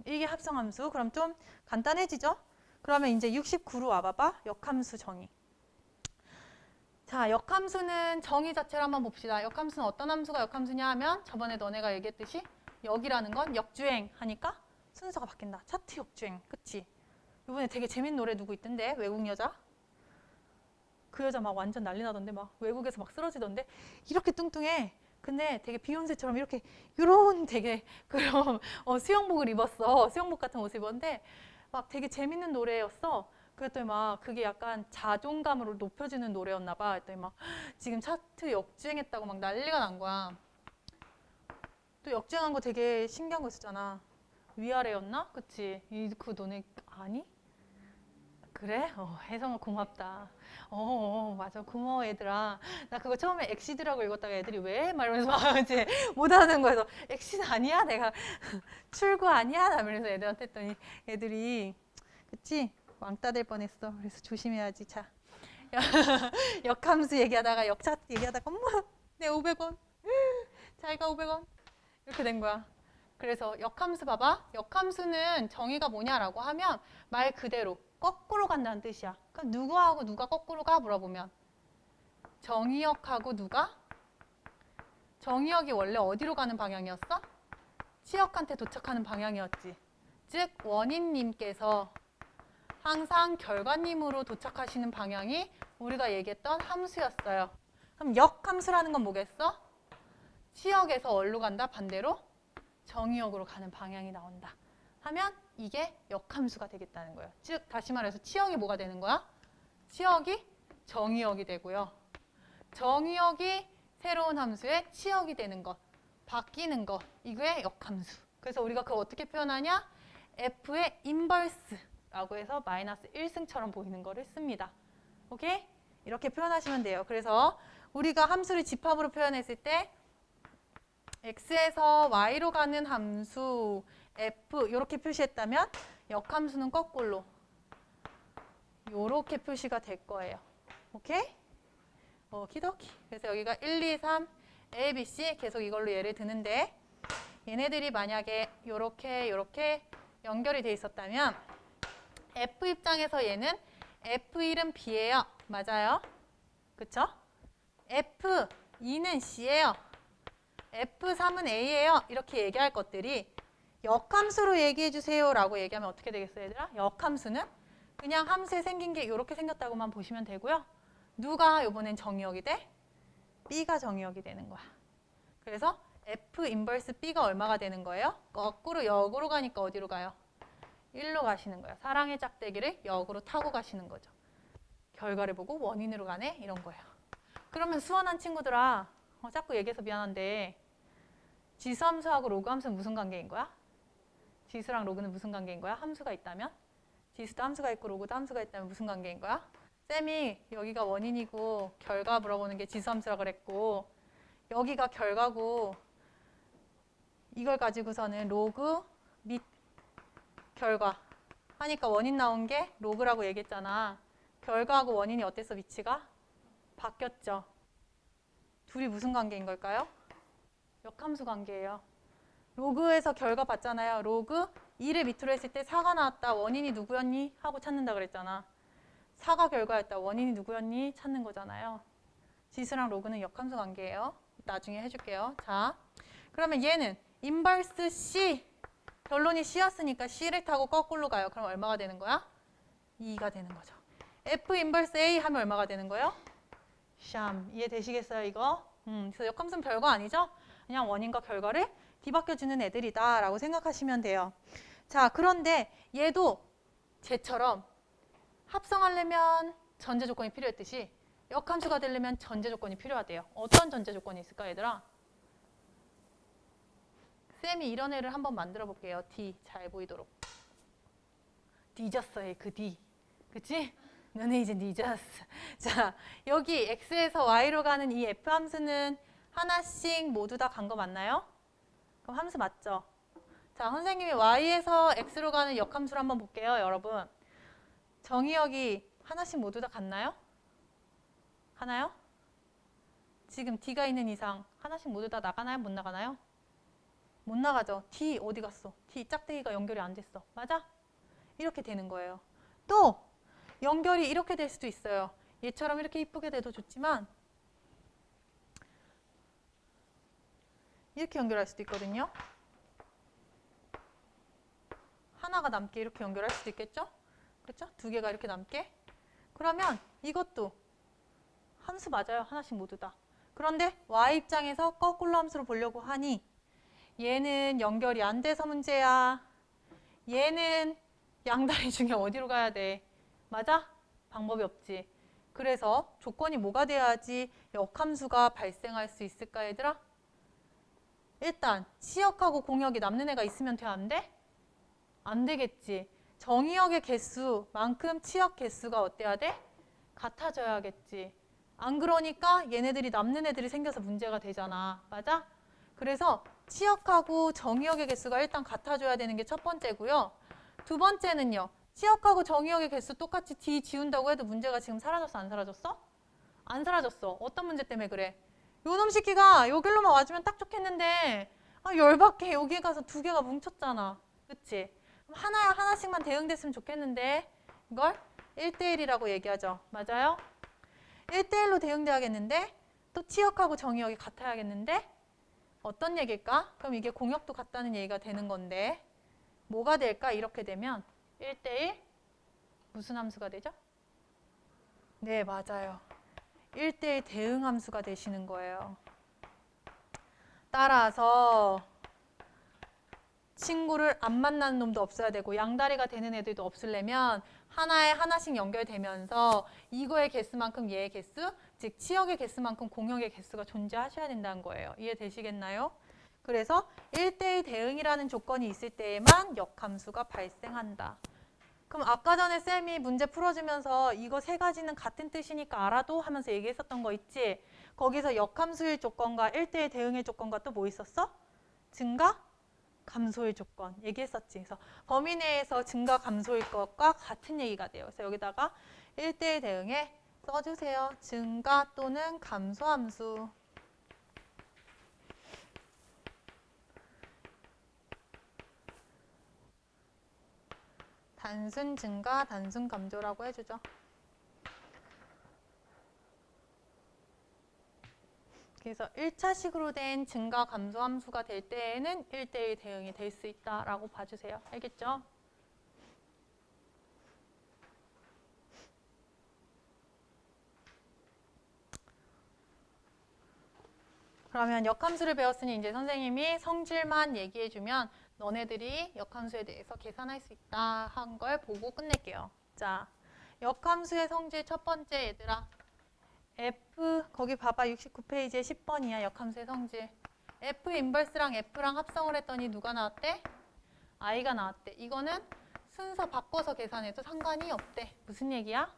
이게 합성함수. 그럼 좀 간단해지죠? 그러면 이제 69로 와봐봐. 역함수 정의. 자, 역함수는 정의 자체를 한번 봅시다. 역함수는 어떤 함수가 역함수냐 하면 저번에 너네가 얘기했듯이 역이라는 건 역주행 하니까 순서가 바뀐다. 차트 역주행. 그치? 이번에 되게 재밌는 노래 누구 있던데? 외국 여자? 그 여자 막 완전 난리 나던데 막 외국에서 막 쓰러지던데 이렇게 뚱뚱해. 근데 되게 비욘세처럼 이렇게 요런 되게 그런 수영복을 입었어. 수영복 같은 옷을 입었는데 막 되게 재밌는 노래였어. 그랬더니 막 그게 약간 자존감으로 높여주는 노래였나 봐. 그랬더니 막 지금 차트 역주행했다고 막 난리가 난 거야. 또 역주행한 거 되게 신기한 거 있었잖아. 위아래였나? 그치? 그 너네 아니? 그래? 혜성아 고맙다. 맞아. 고마워 얘들아. 나 그거 처음에 엑시드라고 읽었다가 애들이 왜? 말하면서 막 이제 못 하는 거여서 엑시드 아니야? 내가 출구 아니야? 라면서 애들한테 했더니 애들이 그치? 왕따 될 뻔했어. 그래서 조심해야지. 자, 역함수 얘기하다가 역차트 얘기하다가 엄마 내 500원. 자기가 500원. 이렇게 된 거야. 그래서 역함수 봐봐. 역함수는 정의가 뭐냐라고 하면 말 그대로 거꾸로 간다는 뜻이야. 그럼 누구하고 누가 거꾸로 가? 물어보면 정의역하고 누가? 정의역이 원래 어디로 가는 방향이었어? 치역한테 도착하는 방향이었지. 즉 원인님께서 항상 결과님으로 도착하시는 방향이 우리가 얘기했던 함수였어요. 그럼 역함수라는 건 뭐겠어? 치역에서 어디로 간다? 반대로 정의역으로 가는 방향이 나온다. 하면 이게 역함수가 되겠다는 거예요. 즉 다시 말해서 치역이 뭐가 되는 거야? 치역이 정의역이 되고요. 정의역이 새로운 함수의 치역이 되는 것, 바뀌는 것, 이게 역함수. 그래서 우리가 그걸 어떻게 표현하냐? F의 인버스라고 해서 마이너스 1승처럼 보이는 거를 씁니다. 오케이? 이렇게 표현하시면 돼요. 그래서 우리가 함수를 집합으로 표현했을 때 x에서 y로 가는 함수 f 이렇게 표시했다면 역함수는 거꾸로 이렇게 표시가 될 거예요. 오케이? 오키도키. 그래서 여기가 1, 2, 3, A, B, C 계속 이걸로 예를 드는데 얘네들이 만약에 이렇게 연결이 돼 있었다면 F 입장에서 얘는 F1은 B예요. 맞아요? 그쵸? F2는 C예요. F3은 A예요. 이렇게 얘기할 것들이 역함수로 얘기해 주세요 라고 얘기하면 어떻게 되겠어요 얘들아? 역함수는 그냥 함수에 생긴 게 이렇게 생겼다고만 보시면 되고요. 누가 이번엔 정의역이 돼? B가 정의역이 되는 거야. 그래서 F 인버스 B가 얼마가 되는 거예요? 거꾸로 역으로 가니까 어디로 가요? 1로 가시는 거예요. 사랑의 짝대기를 역으로 타고 가시는 거죠. 결과를 보고 원인으로 가네? 이런 거예요. 그러면 수원한 친구들아 자꾸 얘기해서 미안한데 지수함수하고 로그함수는 무슨 관계인 거야? 지수랑 로그는 무슨 관계인 거야? 함수가 있다면? 지수도 함수가 있고 로그도 함수가 있다면 무슨 관계인 거야? 쌤이 여기가 원인이고 결과 물어보는 게 지수함수라 그랬고 여기가 결과고 이걸 가지고서는 로그 및 결과 하니까 원인 나온 게 로그라고 얘기했잖아. 결과하고 원인이 어땠어? 위치가? 바뀌었죠. 둘이 무슨 관계인 걸까요? 역함수 관계예요. 로그에서 결과 봤잖아요. 로그 2를 밑으로 했을 때 4가 나왔다. 원인이 누구였니? 하고 찾는다 그랬잖아. 4가 결과였다. 원인이 누구였니? 찾는 거잖아요. 지수랑 로그는 역함수 관계예요. 나중에 해줄게요. 자, 그러면 얘는 인버스 C, 결론이 C였으니까 C를 타고 거꾸로 가요. 그럼 얼마가 되는 거야? 2가 되는 거죠. F 인버스 A 하면 얼마가 되는 거예요? 샴. 이해되시겠어요, 이거? 그래서 역함수는 별거 아니죠? 그냥 원인과 결과를 뒤바꿔주는 애들이다 라고 생각하시면 돼요. 자, 그런데 얘도 쟤처럼 합성하려면 전제 조건이 필요했듯이 역함수가 되려면 전제 조건이 필요하대요. 어떤 전제 조건이 있을까, 얘들아? 쌤이 이런 애를 한번 만들어 볼게요. D 잘 보이도록. 뒤졌어, 얘 그 D. 그치? 너네 이제 늦었어. 자, 여기 x에서 y로 가는 이 f 함수는 하나씩 모두 다 간 거 맞나요? 그럼 함수 맞죠? 자, 선생님이 y에서 x로 가는 역함수를 한번 볼게요, 여러분. 정의역이 하나씩 모두 다 같나요? 가나요? 지금 d가 있는 이상 하나씩 모두 다 나가나요? 못 나가나요? 못 나가죠. d 어디 갔어? d 짝대기가 연결이 안 됐어. 맞아? 이렇게 되는 거예요. 또 연결이 이렇게 될 수도 있어요. 얘처럼 이렇게 이쁘게 돼도 좋지만 이렇게 연결할 수도 있거든요. 하나가 남게 이렇게 연결할 수도 있겠죠? 그렇죠? 두 개가 이렇게 남게. 그러면 이것도 함수 맞아요. 하나씩 모두 다. 그런데 y 입장에서 거꾸로 함수로 보려고 하니 얘는 연결이 안 돼서 문제야. 얘는 양다리 중에 어디로 가야 돼? 맞아? 방법이 없지. 그래서 조건이 뭐가 돼야지 역함수가 발생할 수 있을까, 얘들아? 일단 치역하고 공역이 남는 애가 있으면 돼, 안 돼? 안 되겠지. 정의역의 개수만큼 치역 개수가 어때야 돼? 같아져야겠지. 안 그러니까 얘네들이 남는 애들이 생겨서 문제가 되잖아. 맞아? 그래서 치역하고 정의역의 개수가 일단 같아져야 되는 게 첫 번째고요. 두 번째는요. 치역하고 정의역의 개수 똑같이 D 지운다고 해도 문제가 지금 사라졌어? 안 사라졌어? 안 사라졌어. 어떤 문제 때문에 그래? 요놈 새끼가 여기로만 와주면 딱 좋겠는데 열받게 여기 가서 두 개가 뭉쳤잖아. 그치? 그럼 하나씩만 대응됐으면 좋겠는데 이걸 1대1이라고 얘기하죠. 맞아요? 1대1로 대응돼야겠는데 또 치역하고 정의역이 같아야겠는데 어떤 얘기일까? 그럼 이게 공역도 같다는 얘기가 되는 건데 뭐가 될까? 이렇게 되면 1대1 무슨 함수가 되죠? 네, 맞아요. 1대1 대응 함수가 되시는 거예요. 따라서 친구를 안 만나는 놈도 없어야 되고 양다리가 되는 애들도 없으려면 하나에 하나씩 연결되면서 이거의 개수만큼 얘의 개수, 즉 치역의 개수만큼 공역의 개수가 존재하셔야 된다는 거예요. 이해되시겠나요? 그래서 1대1 대응이라는 조건이 있을 때에만 역함수가 발생한다. 그럼 아까 전에 쌤이 문제 풀어주면서 이거 세 가지는 같은 뜻이니까 알아도 하면서 얘기했었던 거 있지? 거기서 역함수일 조건과 1대1 대응의 조건과 또 뭐 있었어? 증가, 감소일 조건 얘기했었지. 그래서 범위 내에서 증가, 감소일 것과 같은 얘기가 돼요. 그래서 여기다가 1대1 대응에 써주세요. 증가 또는 감소 함수. 단순 증가, 단순 감소라고 해주죠. 그래서 1차식으로 된 증가, 감소 함수가 될 때에는 1대1 대응이 될 수 있다라고 봐주세요. 알겠죠? 그러면 역함수를 배웠으니 이제 선생님이 성질만 얘기해주면 너네들이 역함수에 대해서 계산할 수 있다 한 걸 보고 끝낼게요. 자, 역함수의 성질 첫 번째 얘들아. F 거기 봐봐 69페이지에 10번이야. 역함수의 성질. F 인버스랑 F랑 합성을 했더니 누가 나왔대? I가 나왔대. 이거는 순서 바꿔서 계산해도 상관이 없대. 무슨 얘기야?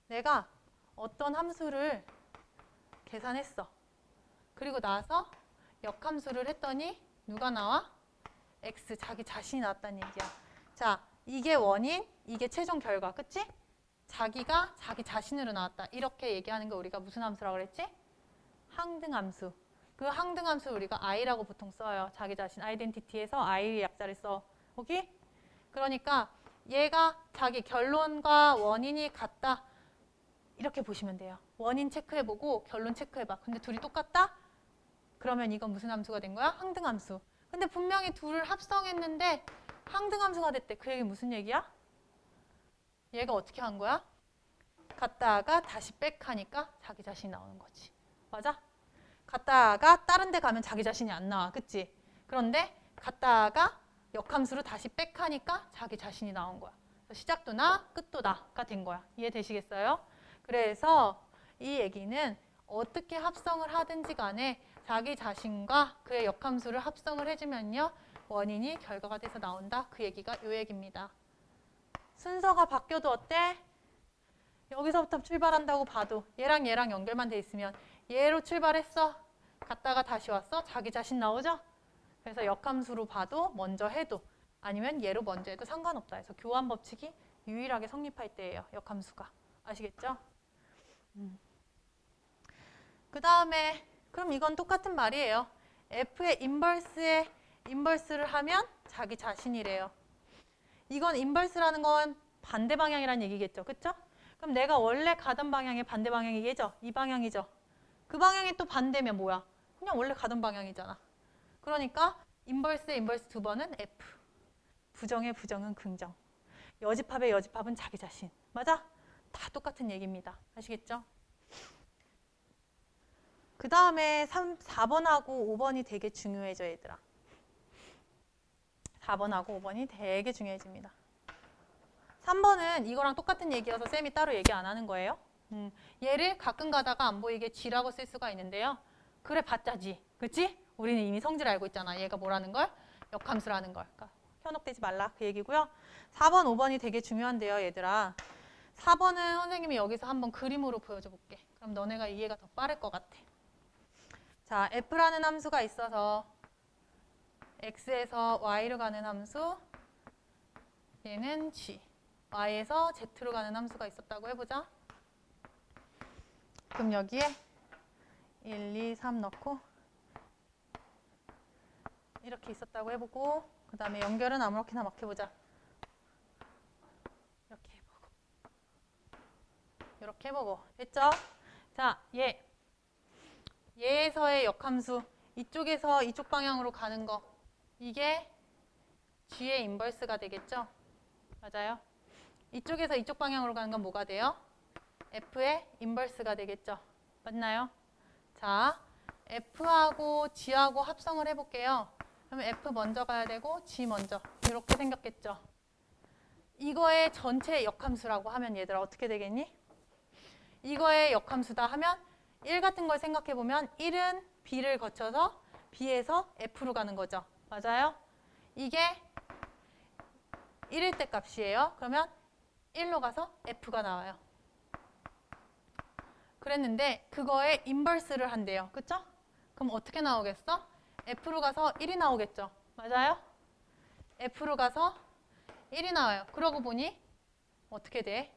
내가 어떤 함수를 계산했어. 그리고 나서 역함수를 했더니 누가 나와? X, 자기 자신이 나왔다는 얘기야. 자, 이게 원인, 이게 최종 결과, 그치? 자기가 자기 자신으로 나왔다. 이렇게 얘기하는 거 우리가 무슨 함수라고 그랬지? 항등함수. 그 항등함수 우리가 I라고 보통 써요. 자기 자신, 아이덴티티에서 I의 약자를 써. 오케이? 그러니까 얘가 자기 결론과 원인이 같다. 이렇게 보시면 돼요. 원인 체크해보고 결론 체크해봐. 근데 둘이 똑같다? 그러면 이건 무슨 함수가 된 거야? 항등함수. 근데 분명히 둘을 합성했는데 항등함수가 됐대. 그 얘기 무슨 얘기야? 얘가 어떻게 한 거야? 갔다가 다시 백 하니까 자기 자신이 나오는 거지. 맞아? 갔다가 다른 데 가면 자기 자신이 안 나와. 그치? 그런데 갔다가 역함수로 다시 백 하니까 자기 자신이 나온 거야. 시작도 나, 끝도 나가 된 거야. 이해되시겠어요? 그래서 이 얘기는 어떻게 합성을 하든지 간에 자기 자신과 그의 역함수를 합성을 해주면요. 원인이 결과가 돼서 나온다. 그 얘기가 이 얘기입니다. 순서가 바뀌어도 어때? 여기서부터 출발한다고 봐도 얘랑 얘랑 연결만 돼 있으면 얘로 출발했어. 갔다가 다시 왔어. 자기 자신 나오죠? 그래서 역함수로 봐도 먼저 해도 아니면 얘로 먼저 해도 상관없다 해서 교환 법칙이 유일하게 성립할 때예요. 역함수가. 아시겠죠? 그 다음에 그럼 이건 똑같은 말이에요. F의 인버스에 인버스를 하면 자기 자신이래요. 이건 인버스라는 건 반대 방향이라는 얘기겠죠. 그쵸? 그럼 내가 원래 가던 방향의 반대 방향이 얘죠? 이 방향이죠. 그 방향이 또 반대면 뭐야? 그냥 원래 가던 방향이잖아. 그러니까 인버스의 인버스 두 번은 F. 부정의 부정은 긍정. 여집합의 여집합은 자기 자신. 맞아? 다 똑같은 얘기입니다. 아시겠죠? 그 다음에 4번하고 5번이 되게 중요해져 얘들아. 4번하고 5번이 되게 중요해집니다. 3번은 이거랑 똑같은 얘기여서 쌤이 따로 얘기 안 하는 거예요. 얘를 가끔 가다가 안 보이게 G라고 쓸 수가 있는데요. 그래 봤자 G. 그치? 우리는 이미 성질 알고 있잖아. 얘가 뭐라는 걸? 역함수라는 걸. 그러니까 현혹되지 말라 그 얘기고요. 4번, 5번이 되게 중요한데요. 얘들아. 4번은 선생님이 여기서 한번 그림으로 보여줘 볼게. 그럼 너네가 이해가 더 빠를 것 같아. 자, F라는 함수가 있어서 X에서 Y로 가는 함수 얘는 G. Y에서 Z로 가는 함수가 있었다고 해보자. 그럼 여기에 1, 2, 3 넣고 이렇게 있었다고 해보고 그 다음에 연결은 아무렇게나 막 해보자. 이렇게 해보고 이렇게 해보고 됐죠? 자, 얘에서의 역함수 이쪽에서 이쪽 방향으로 가는 거 이게 G의 인버스가 되겠죠? 맞아요? 이쪽에서 이쪽 방향으로 가는 건 뭐가 돼요? F의 인버스가 되겠죠? 맞나요? 자, F하고 G하고 합성을 해볼게요. 그러면 F 먼저 가야 되고 G 먼저 이렇게 생겼겠죠? 이거의 전체 역함수라고 하면 얘들아 어떻게 되겠니? 이거의 역함수다 하면 1 같은 걸 생각해보면 1은 B를 거쳐서 B에서 F로 가는 거죠. 맞아요? 이게 1일 때 값이에요. 그러면 1로 가서 F가 나와요. 그랬는데 그거에 인버스를 한대요. 그쵸? 그럼 어떻게 나오겠어? F로 가서 1이 나오겠죠. 맞아요? F로 가서 1이 나와요. 그러고 보니 어떻게 돼?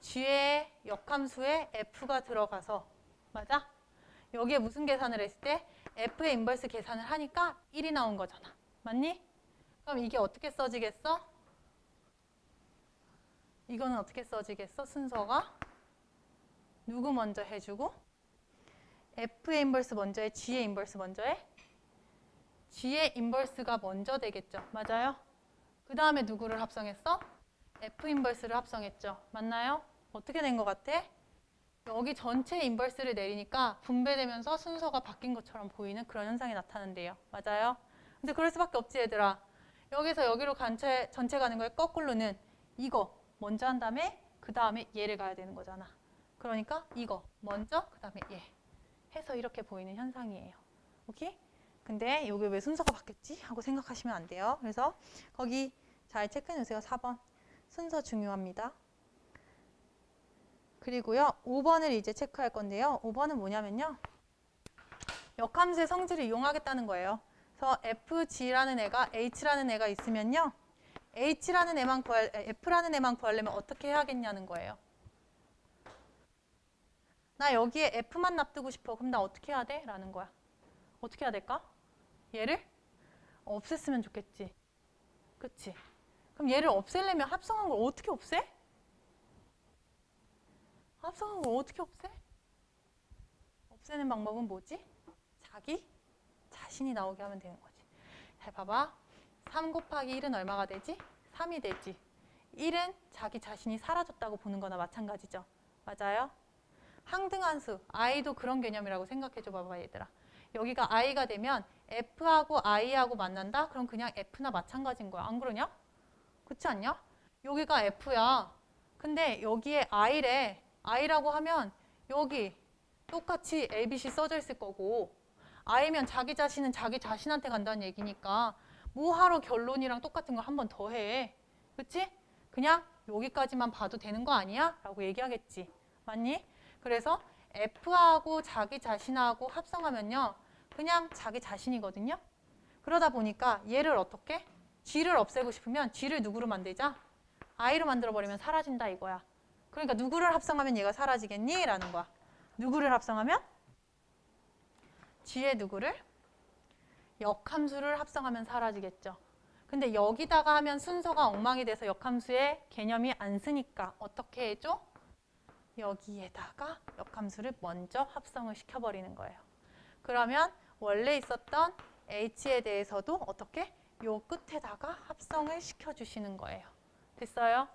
G의 역함수에 F가 들어가서 맞아? 여기에 무슨 계산을 했을 때 F의 인버스 계산을 하니까 1이 나온 거잖아. 맞니? 그럼 이게 어떻게 써지겠어? 이거는 어떻게 써지겠어? 순서가 누구 먼저 해주고 F의 인버스 먼저 해? G의 인버스 먼저 해? G의 인버스가 먼저 되겠죠. 맞아요? 그 다음에 누구를 합성했어? F 인버스를 합성했죠. 맞나요? 어떻게 된 것 같아? 여기 전체 인버스를 내리니까 분배되면서 순서가 바뀐 것처럼 보이는 그런 현상이 나타난대요. 맞아요? 근데 그럴 수밖에 없지 얘들아. 여기서 여기로 전체 가는 거에 거꾸로는 이거 먼저 한 다음에 그 다음에 얘를 가야 되는 거잖아. 그러니까 이거 먼저 그 다음에 얘 해서 이렇게 보이는 현상이에요. 오케이? 근데 여기 왜 순서가 바뀌었지? 하고 생각하시면 안 돼요. 그래서 거기 잘 체크해 놓으세요. 4번. 순서 중요합니다. 그리고요. 5번을 이제 체크할 건데요. 5번은 뭐냐면요. 역함수의 성질을 이용하겠다는 거예요. 그래서 FG라는 애가 H라는 애가 있으면요. F라는 애만 구하려면 어떻게 해야겠냐는 거예요. 나 여기에 F만 납두고 싶어. 그럼 나 어떻게 해야 돼? 라는 거야. 어떻게 해야 될까? 얘를 없앴으면 좋겠지. 그치? 그럼 얘를 없애려면 합성한 걸 어떻게 없애? 합성한 걸 어떻게 없애? 쓰는 방법은 뭐지? 자기 자신이 나오게 하면 되는 거지. 잘 봐봐. 3 곱하기 1은 얼마가 되지? 3이 되지. 1은 자기 자신이 사라졌다고 보는 거나 마찬가지죠. 맞아요? 항등한수, i도 그런 개념이라고 생각해줘 봐봐 얘들아. 여기가 i가 되면 f하고 i하고 만난다? 그럼 그냥 f나 마찬가지인 거야. 안 그러냐? 그렇지 않냐? 여기가 f야. 근데 여기에 i래. i라고 하면 여기 똑같이 ABC 써져 있을 거고 i면 자기 자신은 자기 자신한테 간다는 얘기니까 뭐하러 결론이랑 똑같은 걸 한 번 더 해. 그치? 그냥 여기까지만 봐도 되는 거 아니야? 라고 얘기하겠지. 맞니? 그래서 F하고 자기 자신하고 합성하면요. 그냥 자기 자신이거든요. 그러다 보니까 얘를 어떻게? G를 없애고 싶으면 G를 누구로 만들자? I로 만들어버리면 사라진다 이거야. 그러니까 누구를 합성하면 얘가 사라지겠니? 라는 거야. 누구를 합성하면? G의 누구를? 역함수를 합성하면 사라지겠죠. 근데 여기다가 하면 순서가 엉망이 돼서 역함수의 개념이 안 쓰니까 어떻게 해줘? 여기에다가 역함수를 먼저 합성을 시켜버리는 거예요. 그러면 원래 있었던 H에 대해서도 어떻게? 요 끝에다가 합성을 시켜주시는 거예요. 됐어요?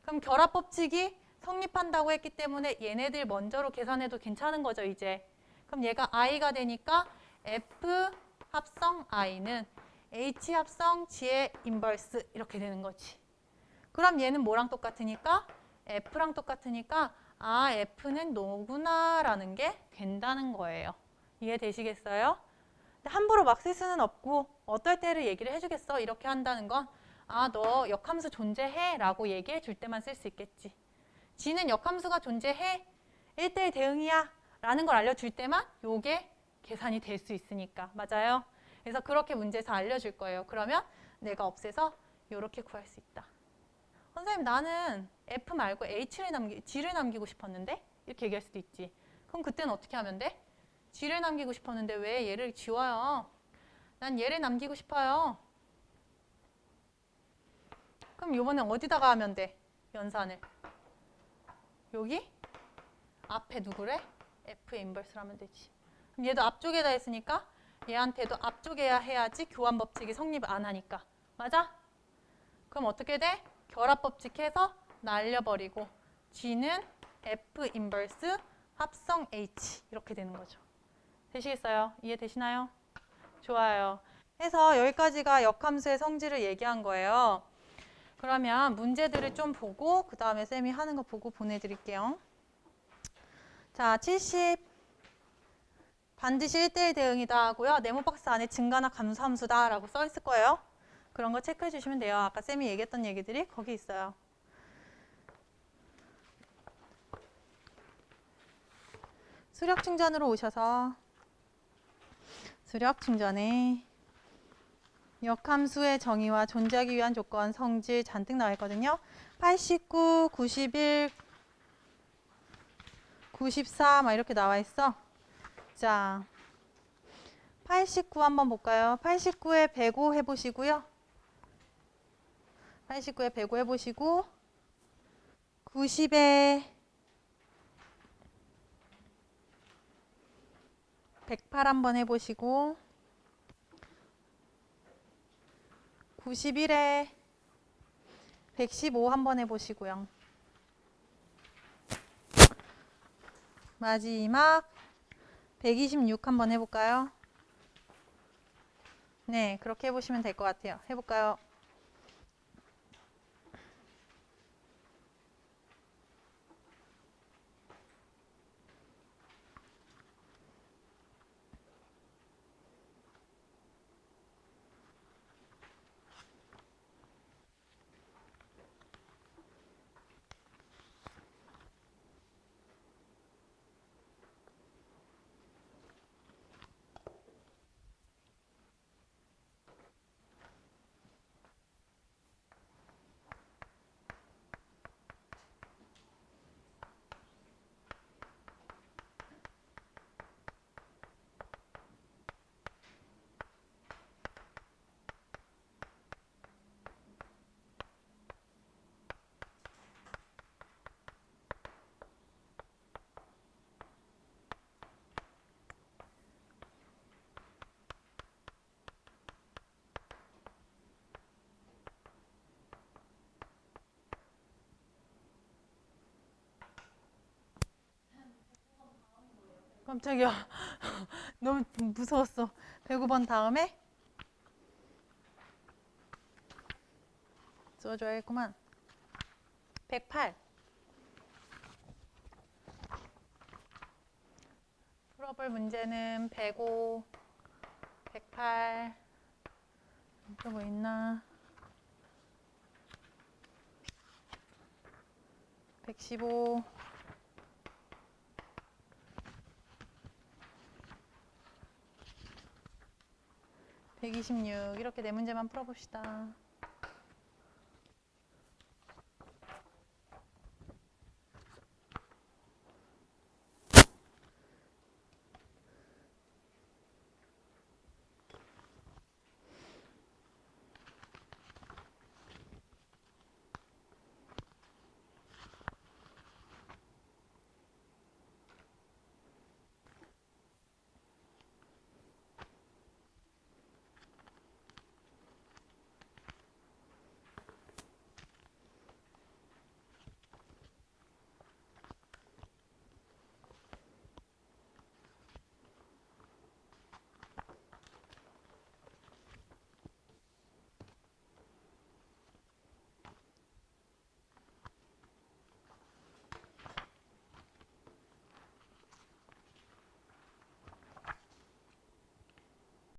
그럼 결합법칙이 성립한다고 했기 때문에 얘네들 먼저로 계산해도 괜찮은 거죠, 이제. 그럼 얘가 I가 되니까 F 합성 I는 H 합성 G의 인버스 이렇게 되는 거지. 그럼 얘는 뭐랑 똑같으니까? F랑 똑같으니까 아, F는 너구나 라는 게 된다는 거예요. 이해되시겠어요? 함부로 막 쓸 수는 없고 어떨 때를 얘기를 해주겠어. 이렇게 한다는 건 아, 너 역함수 존재해 라고 얘기해 줄 때만 쓸 수 있겠지. G는 역함수가 존재해 1대1 대응이야 라는 걸 알려줄 때만 요게 계산이 될 수 있으니까. 맞아요? 그래서 그렇게 문제에서 알려줄 거예요. 그러면 내가 없애서 이렇게 구할 수 있다. 선생님 나는 F 말고 G를 남기고 싶었는데? 이렇게 얘기할 수도 있지. 그럼 그때는 어떻게 하면 돼? G를 남기고 싶었는데 왜 얘를 지워요? 난 얘를 남기고 싶어요. 그럼 이번엔 어디다가 하면 돼? 연산을. 여기? 앞에 누구래? F의 인버스를 하면 되지. 그럼 얘도 앞쪽에다 했으니까 얘한테도 앞쪽에 해야지 교환 법칙이 성립 안 하니까. 맞아? 그럼 어떻게 돼? 결합 법칙 해서 날려버리고 G는 F 인버스 합성 H 이렇게 되는 거죠. 되시겠어요? 이해되시나요? 좋아요. 해서 여기까지가 역함수의 성질을 얘기한 거예요. 그러면 문제들을 좀 보고 그 다음에 쌤이 하는 거 보고 보내드릴게요. 자, 70 반드시 1대1 대응이다 하고요. 네모 박스 안에 증가나 감소함수다 라고 써 있을 거예요. 그런 거 체크해 주시면 돼요. 아까 쌤이 얘기했던 얘기들이 거기 있어요. 수력 충전으로 오셔서 수력 충전에 역함수의 정의와 존재하기 위한 조건, 성질 잔뜩 나와 있거든요. 89, 91, 94 막 이렇게 나와 있어. 자, 89 한번 볼까요? 89에 105 해보시고요. 89에 105 해보시고 90에 108 한번 해보시고 91에 115 한번 해보시고요. 마지막 126 한번 해볼까요? 네, 그렇게 해보시면 될 것 같아요. 해볼까요? 깜짝이야. 너무 무서웠어. 105번 다음에 써줘야겠구만. 108. 풀어볼 문제는 105, 108. 또 뭐 있나? 115. 126. 이렇게 네 문제만 풀어봅시다.